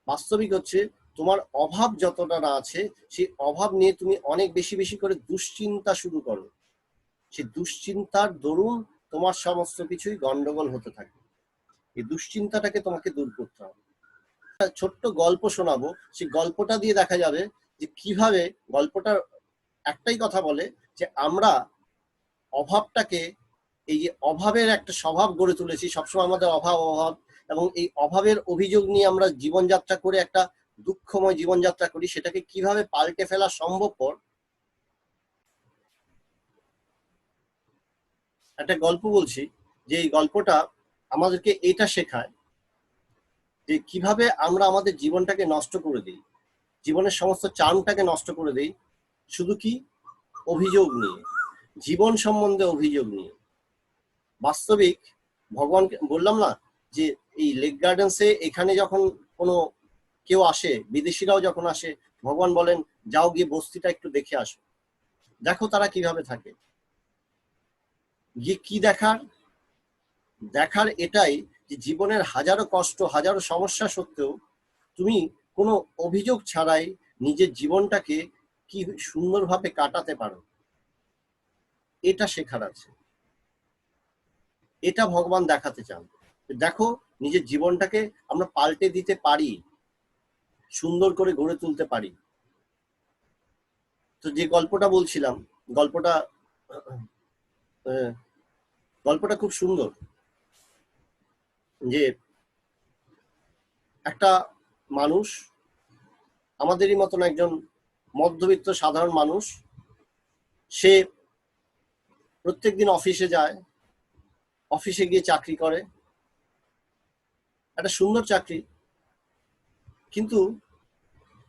বাস্তবিক হচ্ছে তোমার অভাব যতটা না আছে, সেই অভাব নিয়ে তুমি অনেক বেশি বেশি করে দুশ্চিন্তা শুরু করো, সেই দুশ্চিন্তার দরুন তোমার সমস্ত কিছুই গন্ডগোল হতে থাকে। এই দুশ্চিন্তাটাকে তোমাকে দূর করতে হবে। ছোট্ট গল্প শোনাবো, সেই গল্পটা দিয়ে দেখা যাবে যে কিভাবে, গল্পটার একটাই কথা বলে যে আমরা অভাবটাকে, এই যে অভাবের একটা স্বভাব গড়ে তুলেছি, সবসময় আমাদের অভাব অভাব, এবং এই অভাবের অভিযোগ নিয়ে আমরা জীবনযাত্রা করে একটা দুঃখময় জীবনযাত্রা করি, সেটাকে কিভাবে পাল্টে ফেলা সম্ভবপর একটা গল্প বলছি, যে এই গল্পটা আমাদেরকে এটা শেখায় যে কিভাবে আমরা আমাদের জীবনটাকে নষ্ট করে দিই, জীবনের সমস্ত চার্মটাকে নষ্ট করে দিই, শুধু কি অভিযোগ নিয়ে, জীবন সম্বন্ধে অভিযোগ নিয়ে। বাস্তবিক ভগবানকে বললাম না যে এই লেক গার্ডেন্সে এখানে যখন কোনো কেউ আসে, বিদেশিরাও যখন আসে, ভগবান বলেন যাও গিয়ে বস্তিটা একটু দেখে আসো, দেখো তারা কিভাবে থাকে। গিয়ে কি দেখার? দেখার এটাই যে জীবনের হাজারো কষ্ট, হাজারো সমস্যা সত্ত্বেও তুমি কোনো অভিযোগ ছাড়াই নিজের জীবনটাকে কি সুন্দরভাবে কাটাতে পারো, এটা শেখার আছে। এটা ভগবান দেখাতে চান। দেখো নিজের জীবনটাকে আমরা পাল্টে দিতে পারি, সুন্দর করে গড়ে তুলতে পারি। তো যে গল্পটা বলছিলাম, গল্পটা গল্পটা খুব সুন্দর। যে একটা মানুষ, আমাদেরই মতন একজন মধ্যবিত্ত সাধারণ মানুষ, সে প্রত্যেকদিন অফিসে যায়, অফিসে গিয়ে চাকরি করে, একটা সুন্দর চাকরি, কিন্তু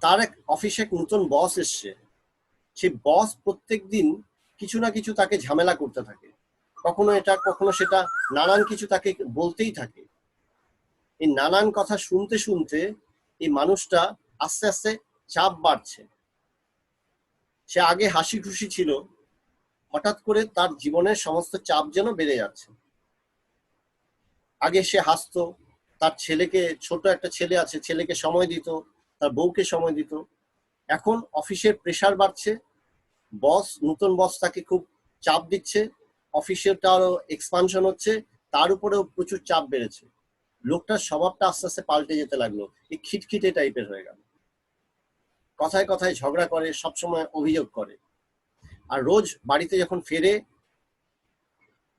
তার এক অফিসে এক নতুন বস এসছে। সেই বস প্রত্যেকদিন কিছু না কিছু তাকে ঝামেলা করতে থাকে, কখনো এটা কখনো সেটা, নানান কিছু তাকে বলতেই থাকে। এই নানান কথা শুনতে শুনতে এই মানুষটা আস্তে আস্তে চাপ বাড়ছে। সে আগে হাসি খুশি ছিল, হঠাৎ করে তার জীবনের সমস্ত চাপ যেন বেড়ে যাচ্ছে। আগে সে হাসতো, তার ছেলেকে, ছোট একটা ছেলে আছে, ছেলেকে সময় দিত, তার বউকে সময় দিত। এখন অফিসের প্রেসার বাড়ছে, নতুন বস তাকে খুব চাপ দিচ্ছে, অফিসেরটা আরো এক্সপানশন হচ্ছে, তার উপরেও প্রচুর চাপ বেড়েছে। লোকটার স্বভাবটা আস্তে আস্তে পাল্টে যেতে লাগলো, এই খিটখিটে টাইপের হয়ে গেল, কথায় কথায় ঝগড়া করে, সবসময় অভিযোগ করে। আর রোজ বাড়িতে যখন ফেরে,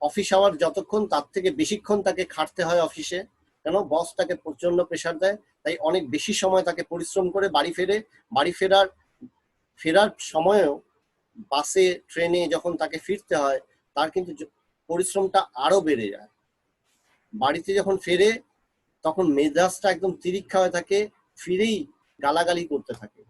অফিস আওয়ার যতক্ষণ, তার থেকে বেশিক্ষণ তাকে খাটতে হয় অফিসে, কেন বস তাকে প্রচন্ড প্রেসার দেয়, তাই অনেক বেশি সময় তাকে পরিশ্রম করে বাড়ি ফেরে। বাড়ি ফেরার সময়ও বাসে ট্রেনে যখন তাকে ফিরতে হয়, তার কিন্তু পরিশ্রমটা আরো বেড়ে যায়। বাড়িতে যখন ফেরে তখন মেজাজটা একদম তিরিক্ষা হয়ে থাকে, ফিরেই গালাগালি করতে থাকে।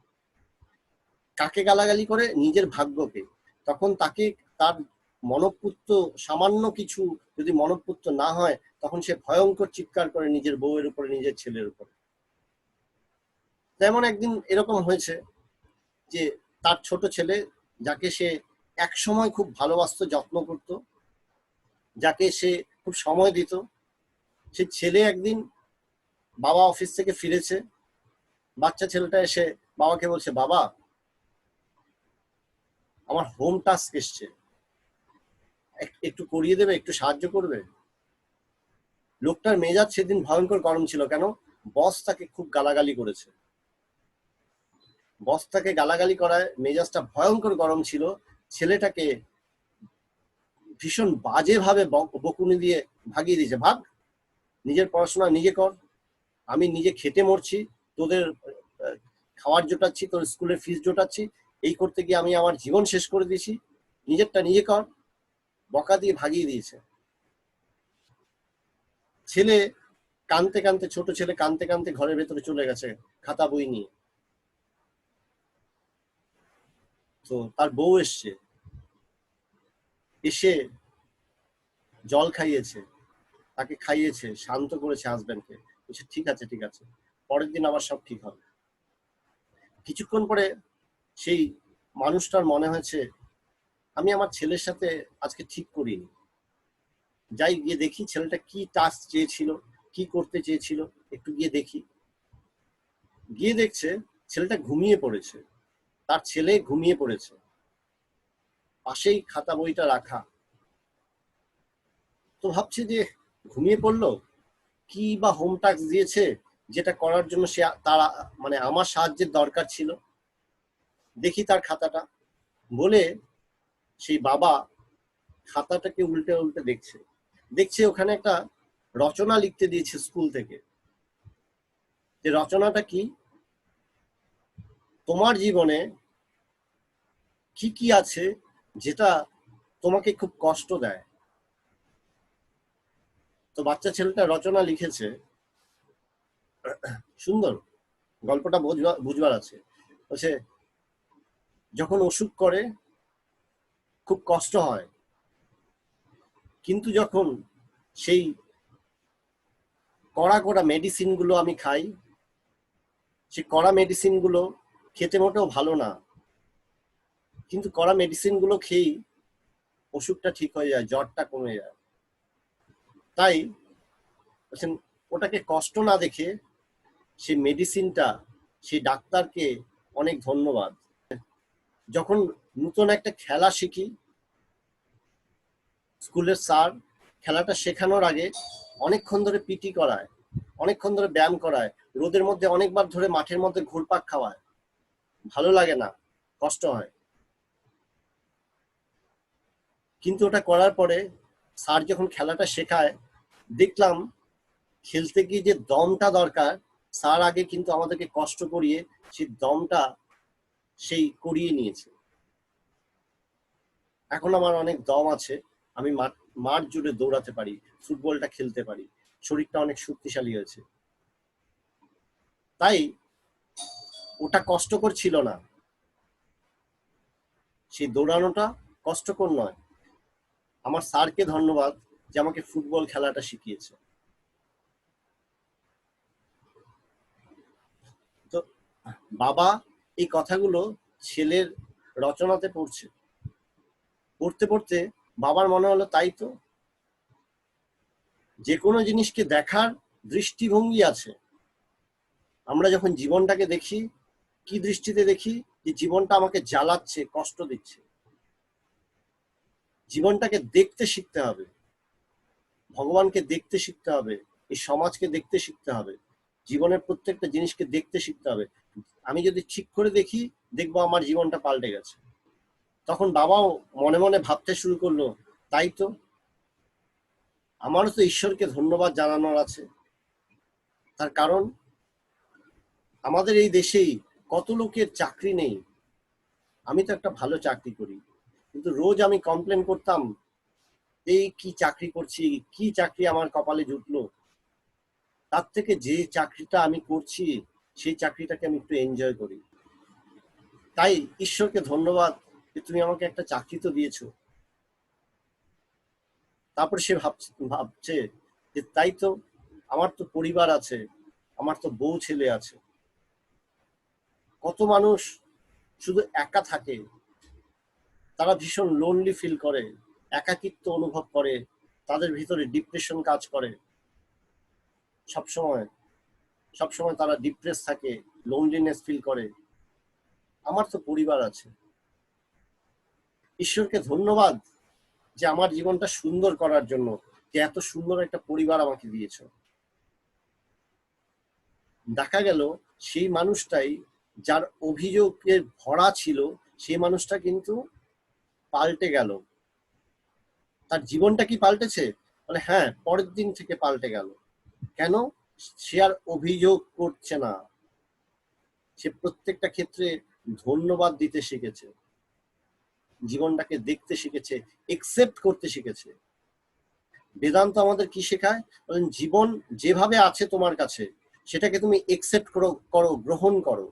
কাকে গালাগালি করে? নিজের ভাগ্যকে। তখন তাকে, তার মনঃপূত সামান্য কিছু যদি মনঃপূত না হয়, তখন সে ভয়ঙ্কর চিৎকার করে নিজের বউয়ের উপরে, নিজের ছেলের উপরে। তেমন একদিন এরকম হয়েছে যে তার ছোট ছেলে, যাকে সে এক সময় খুব ভালোবাসতো, যত্ন করত, যাকে সে খুব সময় দিত, সেই ছেলে একদিন বাবা অফিস থেকে ফিরেছে, বাচ্চা ছেলেটা এসে বাবাকে বলছে, বাবা আমার হোম টাস্ক এসছে, একটু করিয়ে দেবে, একটু সাহায্য করবে। লোকটার মেজাজ সেদিন ভয়ঙ্কর গরম ছিল। কেন? বস তাকে খুব গালাগালি করেছে। বস তাকে গালাগালি করায় মেজাজটা ভয়ঙ্কর গরম ছিল। ছেলেটাকে ভীষণ বাজেভাবে বকুনি দিয়ে ভাগিয়ে দিয়েছে, ভাগ, নিজের পড়াশোনা নিজে কর, আমি নিজে খেটে মরছি, তোদের খাওয়ার জোটাচ্ছি, তোর স্কুলের ফিস জোটাচ্ছি, এই করতে গিয়ে আমি আমার জীবন শেষ করে দিয়েছি, নিজেরটা নিজে কর। বকা দিয়ে ভাগিয়ে দিয়েছে। ছেলে কানতে কানতে, ছোট ছেলে কানতে কানতে ঘরের ভেতরে চলে গেছে খাতা বই নিয়ে। তো তার বউ এসছে, এসে জল খাইয়েছে, তাকে খাইয়েছে, শান্ত করেছে হাজবেন্ডকে, বলছে ঠিক আছে ঠিক আছে, পরের দিন আবার সব ঠিক হবে। কিছুক্ষণ পরে সেই মানুষটার মনে হয়েছে, আমি আমার ছেলের সাথে আজকে ঠিক করিনি, যাই গিয়ে দেখি ছেলেটা কি টাস্ক চেয়েছিল, কি করতে চেয়েছিল, একটু গিয়ে দেখি। গিয়ে দেখছে ছেলেটা ঘুমিয়ে পড়েছে, তার ছেলে ঘুমিয়ে পড়েছে, পাশেই খাতা বইটা রাখা। তো ভাবছে যে ঘুমিয়ে পড়লো, কি বা হোম টাস্ক দিয়েছে যেটা করার জন্য সে তারা মানে আমার সাহায্যের দরকার ছিল, দেখি তার খাতাটা। বলে সেই বাবা খাতাটাকে উল্টে উল্টে দেখছে, দেখছে ওখানে একটা রচনা লিখতে দিয়েছে স্কুল থেকে। যে রচনাটা কি, তোমার জীবনে কি কি আছে যেটা তোমাকে খুব কষ্ট দেয়। তো বাচ্চা ছেলেটা রচনা লিখেছে, সুন্দর, গল্পটা বুঝবার আছে। বলছে, যখন অসুখ করে খুব কষ্ট হয়, কিন্তু যখন সেই কড়া কড়া মেডিসিন গুলো আমি খাই, সেই কড়া মেডিসিন গুলো খেতে মোটেও ভালো না, কিন্তু কড়া মেডিসিন গুলো খেয়েই অসুখটা ঠিক হয়ে যায়, জ্বরটা কমে যায়। তাই বলছেন, ওটাকে কষ্ট না দেখে সেই মেডিসিনটা, সেই ডাক্তারকে অনেক ধন্যবাদ। যখন নতুন একটা খেলা শিখি, স্কুলের স্যার খেলাটা শেখানোর আগে অনেকক্ষণ ধরে পিটি করায়, অনেকক্ষণ ধরে ব্যায়াম করায়, রোদের মধ্যে অনেকবার ধরে মাঠের মধ্যে ঘুরপাক খাওয়ায়, ভালো লাগে না, কষ্ট হয়। কিন্তু ওটা করার পরে স্যার যখন খেলাটা শেখায়, দেখলাম খেলতে গিয়ে যে দমটা দরকার, স্যার আগে কিন্তু আমাদেরকে কষ্ট করিয়ে সেই দমটা সেই করিয়ে নিয়েছে। এখন আমার অনেক দম আছে, আমি মাঠ জুড়ে দৌড়াতে পারি, ফুটবলটা খেলতে পারি, শরীরটা অনেক শক্তিশালী হয়েছে। তাই ওটা কষ্টকর ছিল না, সেই দৌড়ানোটা কষ্টকর নয়। আমার স্যারকে ধন্যবাদ যে আমাকে ফুটবল খেলাটা শিখিয়েছে। তো বাবা এই কথাগুলো ছেলের রচনাতে পড়ছে, পড়তে পড়তে বাবার মনে হলো, তাই তো, যে কোনো জিনিসকে দেখার দৃষ্টিভঙ্গি আছে। আমরা যখন জীবনটাকে দেখি, কি দৃষ্টিতে দেখি, যে জীবনটা আমাকে জ্বালাচ্ছে, কষ্ট দিচ্ছে। জীবনটাকে দেখতে শিখতে হবে, ভগবানকে দেখতে শিখতে হবে, এই সমাজকে দেখতে শিখতে হবে, জীবনের প্রত্যেকটা জিনিসকে দেখতে শিখতে হবে। আমি যদি ঠিক করে দেখি, দেখবো আমার জীবনটা পাল্টে গেছে। তখন বাবাও মনে মনে ভাবতে শুরু করলো, তাই তো, আমারও তো ঈশ্বরকে ধন্যবাদ জানানোর আছে। তার কারণ আমাদের এই দেশেই কত লোকের চাকরি নেই, আমি তো একটা ভালো চাকরি করি, কিন্তু রোজ আমি কমপ্লেন করতাম, এই কি চাকরি করছি, কি চাকরি আমার কপালে জুটলো। তার থেকে যে চাকরিটা আমি করছি, সেই চাকরিটাকে আমি একটু এনজয় করি। তাই ঈশ্বরকে ধন্যবাদ যে তুমি আমাকে একটা চাকরি তো দিয়েছো। তারপর সে ভাবছে যে তাই তো, আমার তো পরিবার আছে, আমার তো বউ ছেলে আছে। কত মানুষ শুধু একা থাকে, তারা ভীষণ লোনলি ফিল করে, একাকিত্ব অনুভব করে, তাদের ভিতরে ডিপ্রেশন কাজ করে, সবসময় সবসময় তারা ডিপ্রেস থাকে, লোনলিনেস ফিল করে। আমার তো পরিবার আছে, ঈশ্বরকে ধন্যবাদ যে আমার জীবনটা সুন্দর করার জন্য, যে এত সুন্দর একটা পরিবার আমাকে দিয়েছ। দেখা গেল সেই মানুষটাই যার অভিযোগের ভরা ছিল, সেই মানুষটা কিন্তু পাল্টে গেল। তার জীবনটা কি পাল্টেছে? মানে হ্যাঁ, পরের দিন থেকে পাল্টে গেল। কেন? সে আর অভিযোগ করছে না, সে প্রত্যেকটা ক্ষেত্রে ধন্যবাদ দিতে শিখেছে, জীবনটাকে দেখতে শিখেছে, একসেপ্ট করতে শিখেছে। বেদান্ত আমাদের কি শেখায়? বলেন জীবন যেভাবে আছে তোমার কাছে সেটাকে তুমি একসেপ্ট করো, গ্রহণ করো।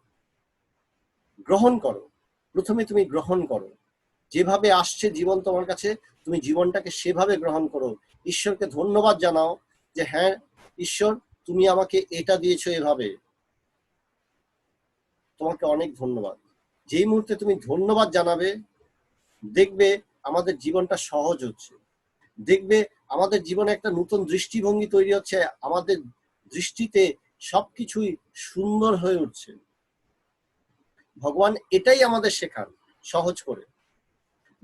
গ্রহণ করো, প্রথমে তুমি গ্রহণ করো। যেভাবে আসছে জীবন তোমার কাছে, তুমি জীবনটাকে সেভাবে গ্রহণ করো। ঈশ্বরকে ধন্যবাদ জানাও যে হ্যাঁ ঈশ্বর, তুমি আমাকে এটা দিয়েছো এভাবে, তোমাকে অনেক ধন্যবাদ। যেই মুহূর্তে তুমি ধন্যবাদ জানাবে, দেখবে আমাদের জীবনটা সহজ হচ্ছে, দেখবে আমাদের জীবনে একটা নতুন দৃষ্টিভঙ্গি তৈরি হচ্ছে, আমাদের দৃষ্টিতে সবকিছুই সুন্দর হয়ে উঠছে। ভগবান এটাই আমাদের শেখান সহজ করে।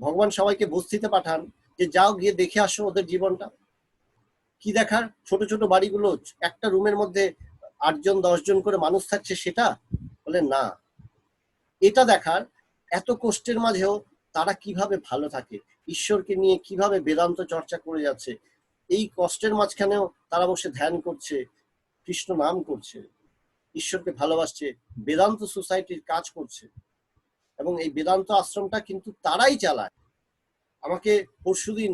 ভগবান সবাইকে বস্তিতে পাঠান যে যাও গিয়ে দেখে আসো ওদের জীবনটা। কি দেখার? ছোট ছোট বাড়িগুলো, একটা রুমের মধ্যে 8 জন 10 জন করে মানুষ থাকছে, সেটা বলে না। এটা দেখার এত কষ্টের মাঝেও তারা কিভাবে ভালো থাকে, ঈশ্বরকে নিয়ে কিভাবে বেদান্ত চর্চা করে যাচ্ছে, এই কষ্টের মাঝখানেও তারা বসে ধ্যান করছে, কৃষ্ণ নাম করছে, ঈশ্বরকে ভালোবাসছে, বেদান্ত সোসাইটির কাজ করছে। এবং এই বেদান্ত আশ্রমটা কিন্তু তারাই চালায়। আমাকে পরশুদিন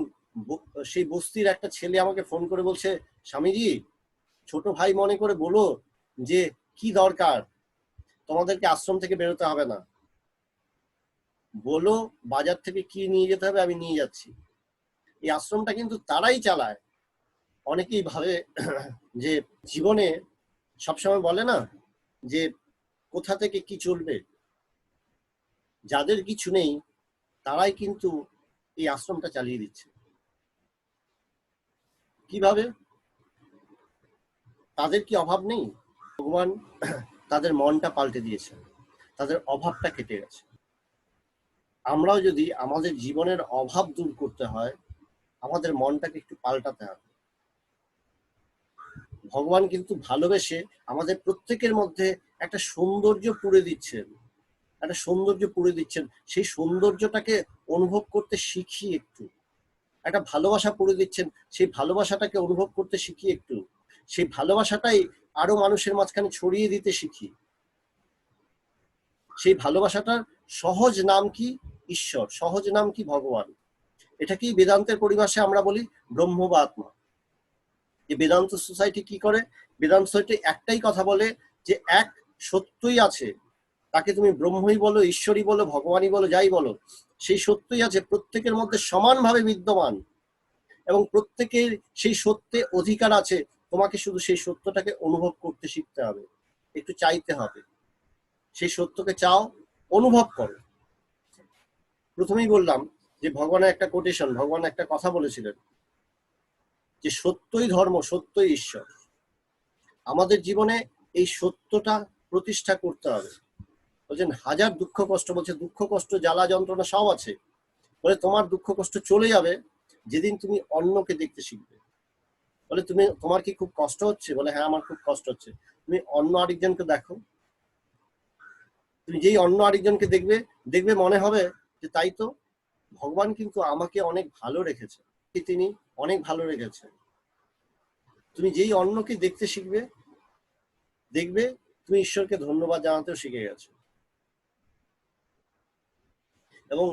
সেই বস্তির একটা ছেলে আমাকে ফোন করে বলছে, স্বামীজি ছোট ভাই মনে করে বলো যে কি দরকার, তোমাদেরকে আশ্রম থেকে বেরোতে হবে না, বলো বাজার থেকে কি নিয়ে যেতে হবে আমি নিয়ে যাচ্ছি। এই আশ্রমটা কিন্তু তারাই চালায়। অনেকেই ভাবে যে জীবনে সবসময় বলে না যে কোথা থেকে কি চলবে, যাদের কিছু নেই তারাই কিন্তু এই আশ্রমটা চালিয়ে দিচ্ছে। কিভাবে? তাদের কি অভাব নেই? ভগবান তাদের মনটা পাল্টে দিয়েছে, তাদের অভাবটা কেটে গেছে। আমরাও যদি আমাদের জীবনের অভাব দূর করতে হয়, আমাদের মনটাকে একটু পাল্টাতে হবে। ভগবান কিন্তু ভালোবেসে আমাদের প্রত্যেকের মধ্যে একটা সৌন্দর্য পুরে দিচ্ছেন, একটা সৌন্দর্য পুরে দিচ্ছেন। সেই সৌন্দর্যটাকে অনুভব করতে শিখি একটু। একটা ভালোবাসা পুরে দিচ্ছেন, সেই ভালোবাসাটাকে অনুভব করতে শিখি একটু। সেই ভালোবাসাটাই আরো মানুষের মাঝখানে ছড়িয়ে দিতে শিখি। সেই ভালোবাসাটার সহজ নাম কি? ঈশ্বর। সহজ নাম কি? ভগবান। এটাকেই বেদান্তের পরিভাষায় আমরা বলি ব্রহ্ম বা আত্মা। যে বেদান্ত সোসাইটি কি করে? বেদান্ত সোসাইটি একটাই কথা বলে যে এক সত্যই আছে, তাকে তুমি ব্রহ্মই বলো, ঈশ্বরই বলো, ভগবানই বলো, যাই বলো, সেই সত্যই আছে, প্রত্যেকের মধ্যে সমানভাবে বিদ্যমান, এবং প্রত্যেকের সেই সত্যে অধিকার আছে। তোমাকে শুধু সেই সত্যটাকে অনুভব করতে শিখতে হবে, একটু চাইতে হবে। সেই সত্যকে চাও, অনুভব করো। প্রথমেই বললাম যে ভগবানের একটা কোটেশন, ভগবান একটা কথা বলেছিলেন যে সত্যই ধর্ম, সত্যই ঈশ্বর। আমাদের জীবনে এই সত্যটা প্রতিষ্ঠা করতে হবে। বলছেন হাজার দুঃখ কষ্ট, বলছে দুঃখ কষ্ট জ্বালা যন্ত্রণা সব আছে, বলে তোমার দুঃখ কষ্ট চলে যাবে যেদিন তুমি অন্যকে দেখতে শিখবে। বলে তোমার কি খুব কষ্ট হচ্ছে? বলে হ্যাঁ আমার খুব কষ্ট হচ্ছে। তুমি অন্য আরেকজনকে দেখো, তুমি যেই অন্য আরেকজনকে দেখবে, দেখবে মনে হবে যে তাই তো, ভগবান কিন্তু আমাকে অনেক ভালো রেখেছে, তিনি অনেক ভালো রেখেছেন। তুমি যেই অন্যকে দেখতে শিখবে, দেখবে তুমি ঈশ্বরকে ধন্যবাদ জানাতেও শিখে গেছো। এবং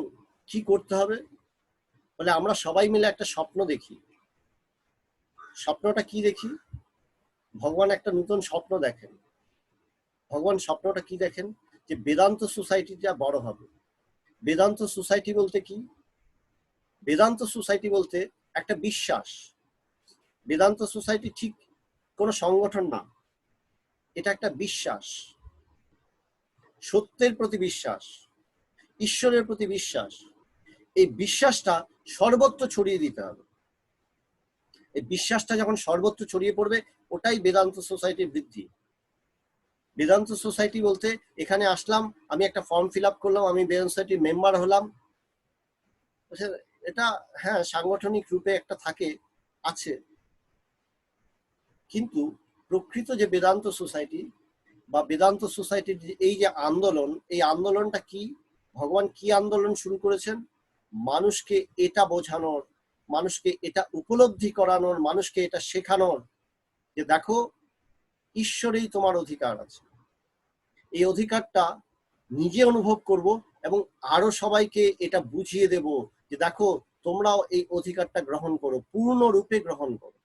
কি করতে হবে? বলে আমরা সবাই মিলে একটা স্বপ্ন দেখি। স্বপ্নটা কি দেখি? ভগবান একটা নতুন স্বপ্ন দেখেন। ভগবান স্বপ্নটা কি দেখেন? যে বেদান্ত সোসাইটিটা বড় হবে। বেদান্ত সোসাইটি বলতে কি? বেদান্ত সোসাইটি বলতে একটা বিশ্বাস। বেদান্ত সোসাইটি ঠিক কোনো সংগঠন না, এটা একটা বিশ্বাস, সত্যের প্রতি বিশ্বাস, ঈশ্বরের প্রতি বিশ্বাস। এই বিশ্বাসটা সর্বত্র ছড়িয়ে দিতে হবে। এই বিশ্বাসটা যখন সর্বত্র ছড়িয়ে পড়বে, ওটাই বেদান্ত সোসাইটির বৃদ্ধি। বেদান্ত সোসাইটি বলতে এখানে আসলাম, আমি একটা ফর্ম ফিল আপ করলাম, আমি বেদান্ত সোসাইটির মেম্বার হলাম, এটা হ্যাঁ সাংগঠনিক রূপে একটা থাকে, আছে, কিন্তু প্রকৃত যে বেদান্ত সোসাইটি বা বেদান্ত সোসাইটির এই যে আন্দোলন, এই আন্দোলনটা কি, ভগবান কি আন্দোলন শুরু করেছেন? মানুষকে এটা বোঝানোর, মানুষকে এটা উপলব্ধি করানোর, মানুষকে এটা শেখানোর যে দেখো ঈশ্বরেই তোমার অধিকার আছে। এই অধিকারটা নিজে অনুভব করব এবং আরো সবাইকে এটা বুঝিয়ে দেব যে দেখো তোমরাও এই অধিকারটা গ্রহণ করো, পূর্ণরূপে গ্রহণ করো।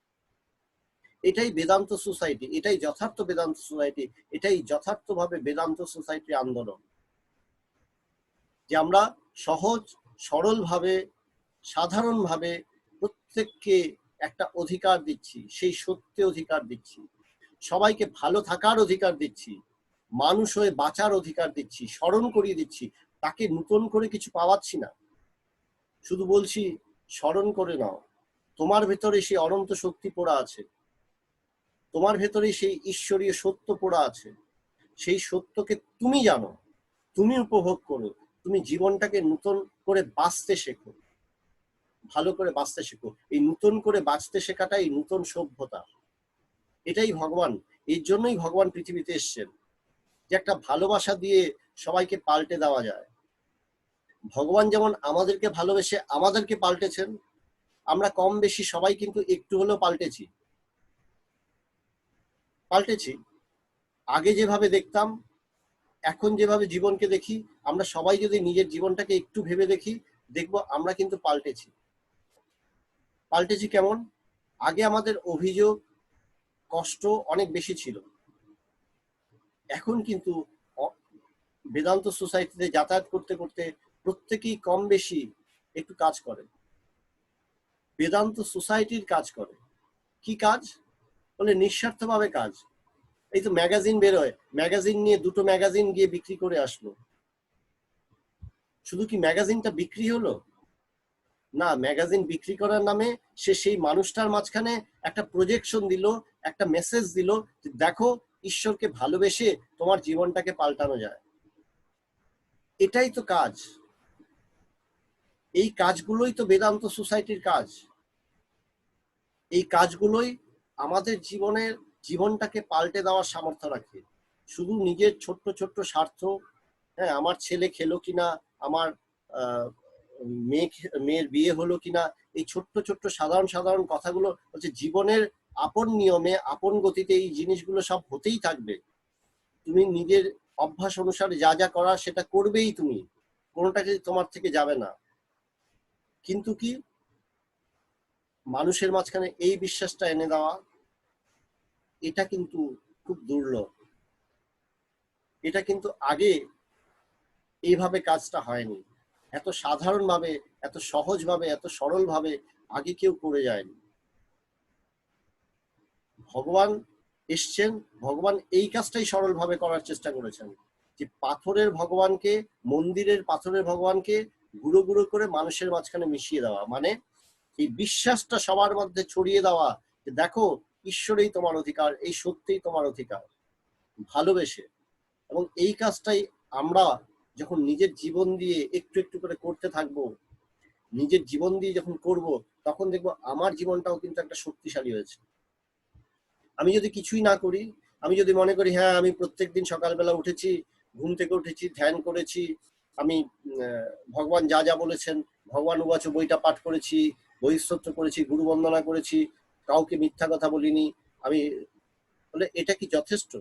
এটাই বেদান্ত সোসাইটি, এটাই যথার্থ বেদান্ত সোসাইটি, এটাই যথার্থভাবে বেদান্ত সোসাইটির আন্দোলন। যে আমরা সহজ সরলভাবে সাধারণভাবে প্রত্যেককে একটা অধিকার দিচ্ছি, সেই সত্যি অধিকার দিচ্ছি, সবাইকে ভালো থাকার অধিকার দিচ্ছি, মানুষ হয়ে বাঁচার অধিকার দিচ্ছি, স্মরণ করিয়ে দিচ্ছি, তাকে নতুন করে কিছু পাওয়াচ্ছি না, শুধু বলছি স্মরণ করে নাও, তোমার ভেতরে সেই অনন্ত শক্তি পড়া আছে, তোমার ভেতরে সেই ঈশ্বরীয় সত্য পড়া আছে, সেই সত্যকে তুমি জানো, তুমি উপভোগ করো, তুমি জীবনটাকে নতুন করে বাঁচতে শেখো, ভালো করে বাঁচতে শেখো। এই নতুন করে বাঁচতে শেখাটাই নতুন সভ্যতা, এটাই ভগবান। এর জন্যই ভগবান পৃথিবীতে এসছেন, যে একটা ভালোবাসা দিয়ে সবাইকে পাল্টে দেওয়া যায়। ভগবান যেমন আমাদেরকে ভালোবেসে আমাদেরকে পাল্টেছেন, আমরা কম বেশি সবাই কিন্তু একটু হলেও পাল্টেছি। আগে যেভাবে দেখতাম, এখন যেভাবে জীবনকে দেখি, আমরা সবাই যদি নিজের জীবনটাকে একটু ভেবে দেখি, দেখবো আমরা কিন্তু পাল্টেছি কেমন? আগে আমাদের অভিযোগ কষ্ট অনেক বেশি ছিল, এখন কিন্তু বেদান্ত সোসাইটিতে যাতায়াত করতে করতে প্রত্যেকেই কম বেশি একটু কাজ করে, বেদান্ত সোসাইটির কাজ করে। কি কাজ বলে? নিঃস্বার্থভাবে কাজ। এই তো ম্যাগাজিন বেরোয়, ম্যাগাজিন নিয়ে দুটো ম্যাগাজিন গিয়ে বিক্রি করে আসলো, শুধু কি ম্যাগাজিনটা বিক্রি হলো? না, ম্যাগাজিন বিক্রি করার নামে সে সেই মানুষটার মাঝখানে একটা প্রজেকশন দিল, একটা মেসেজ দিল যে দেখো ঈশ্বরকে ভালোবেসে তোমার জীবনটাকে পাল্টানো যায়। এটাই তো কাজ, এই কাজগুলোই তো বেদান্ত সোসাইটির কাজ। এই কাজগুলোই আমাদের জীবনটাকে পাল্টে দেওয়ার সামর্থ্য রাখে। শুধু নিজের ছোট্ট ছোট্ট স্বার্থ, হ্যাঁ আমার ছেলে খেলো কিনা, আমার মেয়ের বিয়ে হলো কিনা, এই ছোট্ট ছোট্ট সাধারণ সাধারণ কথাগুলো হচ্ছে জীবনের আপন নিয়মে আপন গতিতে এই জিনিসগুলো সব হতেই থাকবে। তুমি নিজের অভ্যাস অনুসারে যা যা করার সেটা করবেই, তুমি কোনোটাকে তোমার থেকে যাবে না। কিন্তু কি মানুষের মাঝখানে এই বিশ্বাসটা এনে দেওয়া, এটা কিন্তু খুব দুর্লভ। এটা কিন্তু আগে এইভাবে কাজটা হয়নি, এত সাধারণভাবে, এত সহজভাবে, এত সরলভাবে আগে কেউ করে যায়নি। ভগবান এসছেন, ভগবান এই কাজটাই সরলভাবে করার চেষ্টা করেছেন, যে পাথরের ভগবানকে, মন্দিরের পাথরের ভগবানকে গুঁড়ো গুঁড়ো করে মানুষের মাঝখানে মিশিয়ে দেওয়া, মানে এই বিশ্বাসটা সবার মধ্যে ছড়িয়ে দেওয়া যে দেখো ঈশ্বরেই তোমার অধিকার, এই সত্যিই তোমার অধিকার, ভালোবেসে। এবং এই কাজটাই আমরা যখন নিজের জীবন দিয়ে একটু একটু করে করতে থাকবো, নিজের জীবন দিয়ে যখন করব, তখন দেখবো আমার জীবনটাও কিন্তু একটা শক্তিশালী হয়েছে। আমি যদি কিছুই না করি, আমি যদি মনে করি হ্যাঁ আমি প্রত্যেকদিন সকালবেলা উঠেছি, ঘুম থেকে উঠেছি, ধ্যান করেছি, আমি ভগবান যা যা বলেছেন, ভগবান উবাচ বইটা পাঠ করেছি, বহিঃস্তোত্র করেছি, গুরু বন্দনা করেছি, কাউকে মিথ্যা কথা বলিনি, আমি বলে এটা কি যথেষ্ট?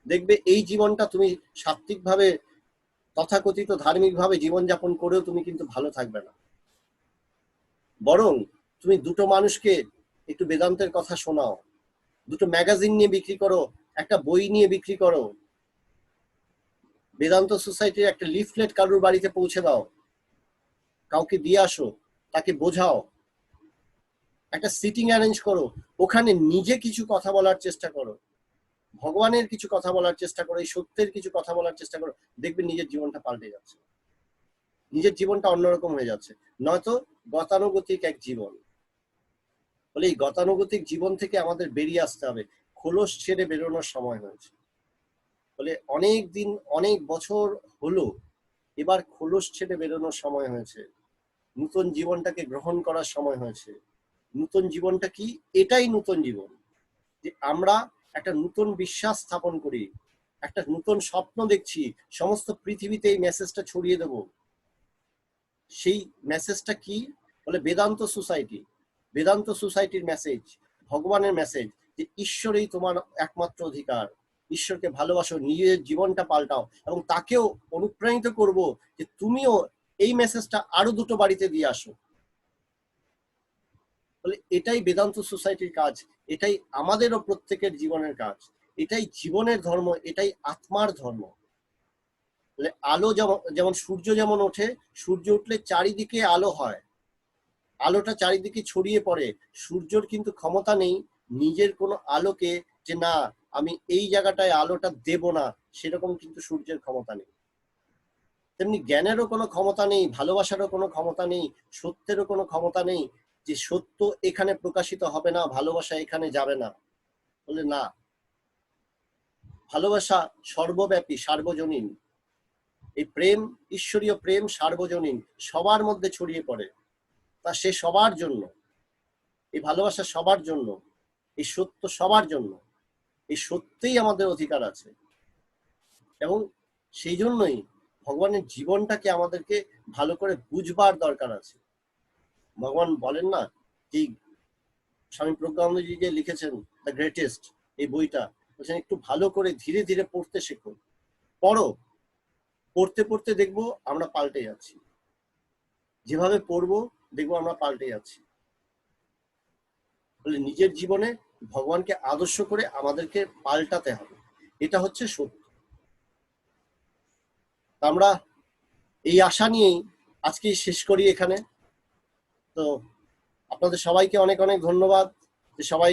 দেখবে এই জীবনটা তুমি সাত্ত্বিকভাবে তথাকথিত ধার্মিকভাবে জীবনযাপন করেও তুমি কিন্তু ভালো থাকবে না। বরং তুমি দুটো মানুষকে একটু বেদান্তের কথা শোনাও, দুটো ম্যাগাজিন নিয়ে বিক্রি করো, একটা বই নিয়ে বিক্রি করো, বেদান্ত সোসাইটির একটা লিফলেট কারুর বাড়িতে পৌঁছে দাও, কাউকে দিয়ে আসো, তাকে বোঝাও, একটা সিটিং অ্যারেঞ্জ করো, ওখানে নিজে কিছু কথা বলার চেষ্টা করো, ভগবানের কিছু কথা বলার চেষ্টা করো, এই সত্যের কিছু কথা বলার চেষ্টা করো, দেখবে নিজের জীবনটা পাল্টে যাচ্ছে, নিজের জীবনটা অন্যরকম হয়ে যাচ্ছে। নয়তো গতানুগতিক এক জীবন, বলে এই গতানুগতিক জীবন থেকে আমাদের বেরিয়ে আসতে হবে, খোলস ছেড়ে বেরোনোর সময় হয়েছে। বলে অনেক দিন অনেক বছর হলো, এবার খোলস ছেড়ে বেরোনোর সময় হয়েছে, নতুন জীবনটাকে গ্রহণ করার সময় হয়েছে। নতুন জীবনটা কি? এটাই নতুন জীবন, যে আমরা একটা নতুন বিশ্বাস স্থাপন করি, একটা নতুন স্বপ্ন দেখছি, সমস্ত পৃথিবীতে এই মেসেজটা ছড়িয়ে দেব। সেই মেসেজটা কি? বলে বেদান্ত সোসাইটি। বেদান্ত সোসাইটির মেসেজ, ভগবানের মেসেজ, যে ঈশ্বরই তোমার একমাত্র অধিকার, ঈশ্বরকে ভালোবাসো, নিজের জীবনটা পাল্টাও, এবং তাকেও অনুপ্রাণিত করব যে তুমিও এই মেসেজটা আরো দুটো বাড়িতে দিয়ে আসো। বলে এটাই বেদান্ত সোসাইটির কাজ, এটাই আমাদেরও প্রত্যেকের জীবনের কাজ, এটাই জীবনের ধর্ম, এটাই আত্মার ধর্ম। বলে আলো যেমন যেমন সূর্য যেমন ওঠে, সূর্য উঠলে চারিদিকে আলো হয়, আলোটা চারিদিকে ছড়িয়ে পড়ে। সূর্যর কিন্তু ক্ষমতা নেই নিজের কোনো আলোকে যে না আমি এই জায়গাটায় আলোটা দেব না, সেরকম কিন্তু সূর্যের ক্ষমতা নেই। তেমনি জ্ঞানেরও কোনো ক্ষমতা নেই, ভালোবাসারও কোনো ক্ষমতা নেই, সত্যেরও কোনো ক্ষমতা নেই যে সত্য এখানে প্রকাশিত হবে না, ভালোবাসা এখানে যাবে না। বলে না, ভালোবাসা সর্বব্যাপী, সার্বজনীন। এই প্রেম, ঈশ্বরীয় প্রেম সার্বজনীন, সবার মধ্যে ছড়িয়ে পড়ে। তা সে সবার জন্য, এই ভালোবাসা সবার জন্য, এই সত্য সবার জন্য। এই সত্যেই আমাদের অধিকার আছে, এবং সেই জন্যই ভগবানের জীবনটাকে আমাদেরকে ভালো করে বুঝবার দরকার আছে। ভগবান বলেন না যে স্বামী প্রজ্ঞানন্দজি যে লিখেছেন দ্য গ্রেটেস্ট, এই বইটা বলছেন একটু ভালো করে ধীরে ধীরে পড়তে শেখো, পড়ো, পড়তে পড়তে দেখবো আমরা পাল্টে যাচ্ছি, যেভাবে পড়বো দেখবো আমরা পাল্টে যাচ্ছি। বলে নিজের জীবনে ভগবানকে আদর্শ করে আমাদেরকে পাল্টাতে হবে, এটা হচ্ছে সত্য। আমরা এই আশা নিয়েই আজকে শেষ করি এখানে। তো আপনাদের সবাইকে অনেক অনেক ধন্যবাদ যে সবাই